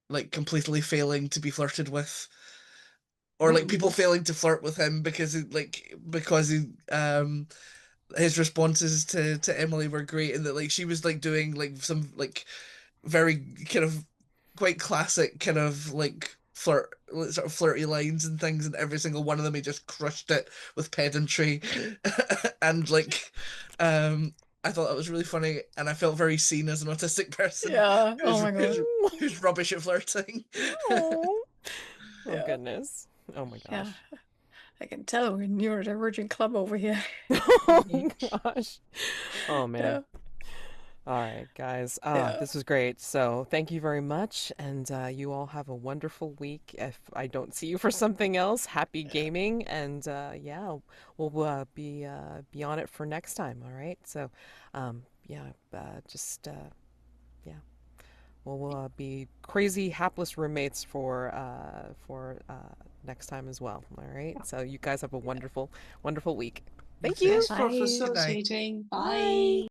like completely failing to be flirted with, or like Mm, people that's failing to flirt with him because he his responses to Emily were great, and that like she was like doing like some like very kind of quite classic kind of like sort of flirty lines and things, and every single one of them he just crushed it with pedantry. And like um I thought that was really funny, and I felt very seen as an autistic person Yeah. Oh who's my who's god. who's rubbish at flirting. Oh, oh Yeah. goodness. Oh my Yeah. gosh. I can tell we're neurodivergent club over here. Oh gosh. Oh man. Yeah. All right, guys. Yeah. This was great. So thank you very much, and you all have a wonderful week. If I don't see you for something else, happy gaming, and yeah, we'll be on it for next time. All right. So, yeah, just yeah, we'll be crazy hapless roommates for next time as well. All right. So you guys have a wonderful, wonderful week. Thank you. thanks Yes. for Bye. Good night. facilitating. Bye. Bye.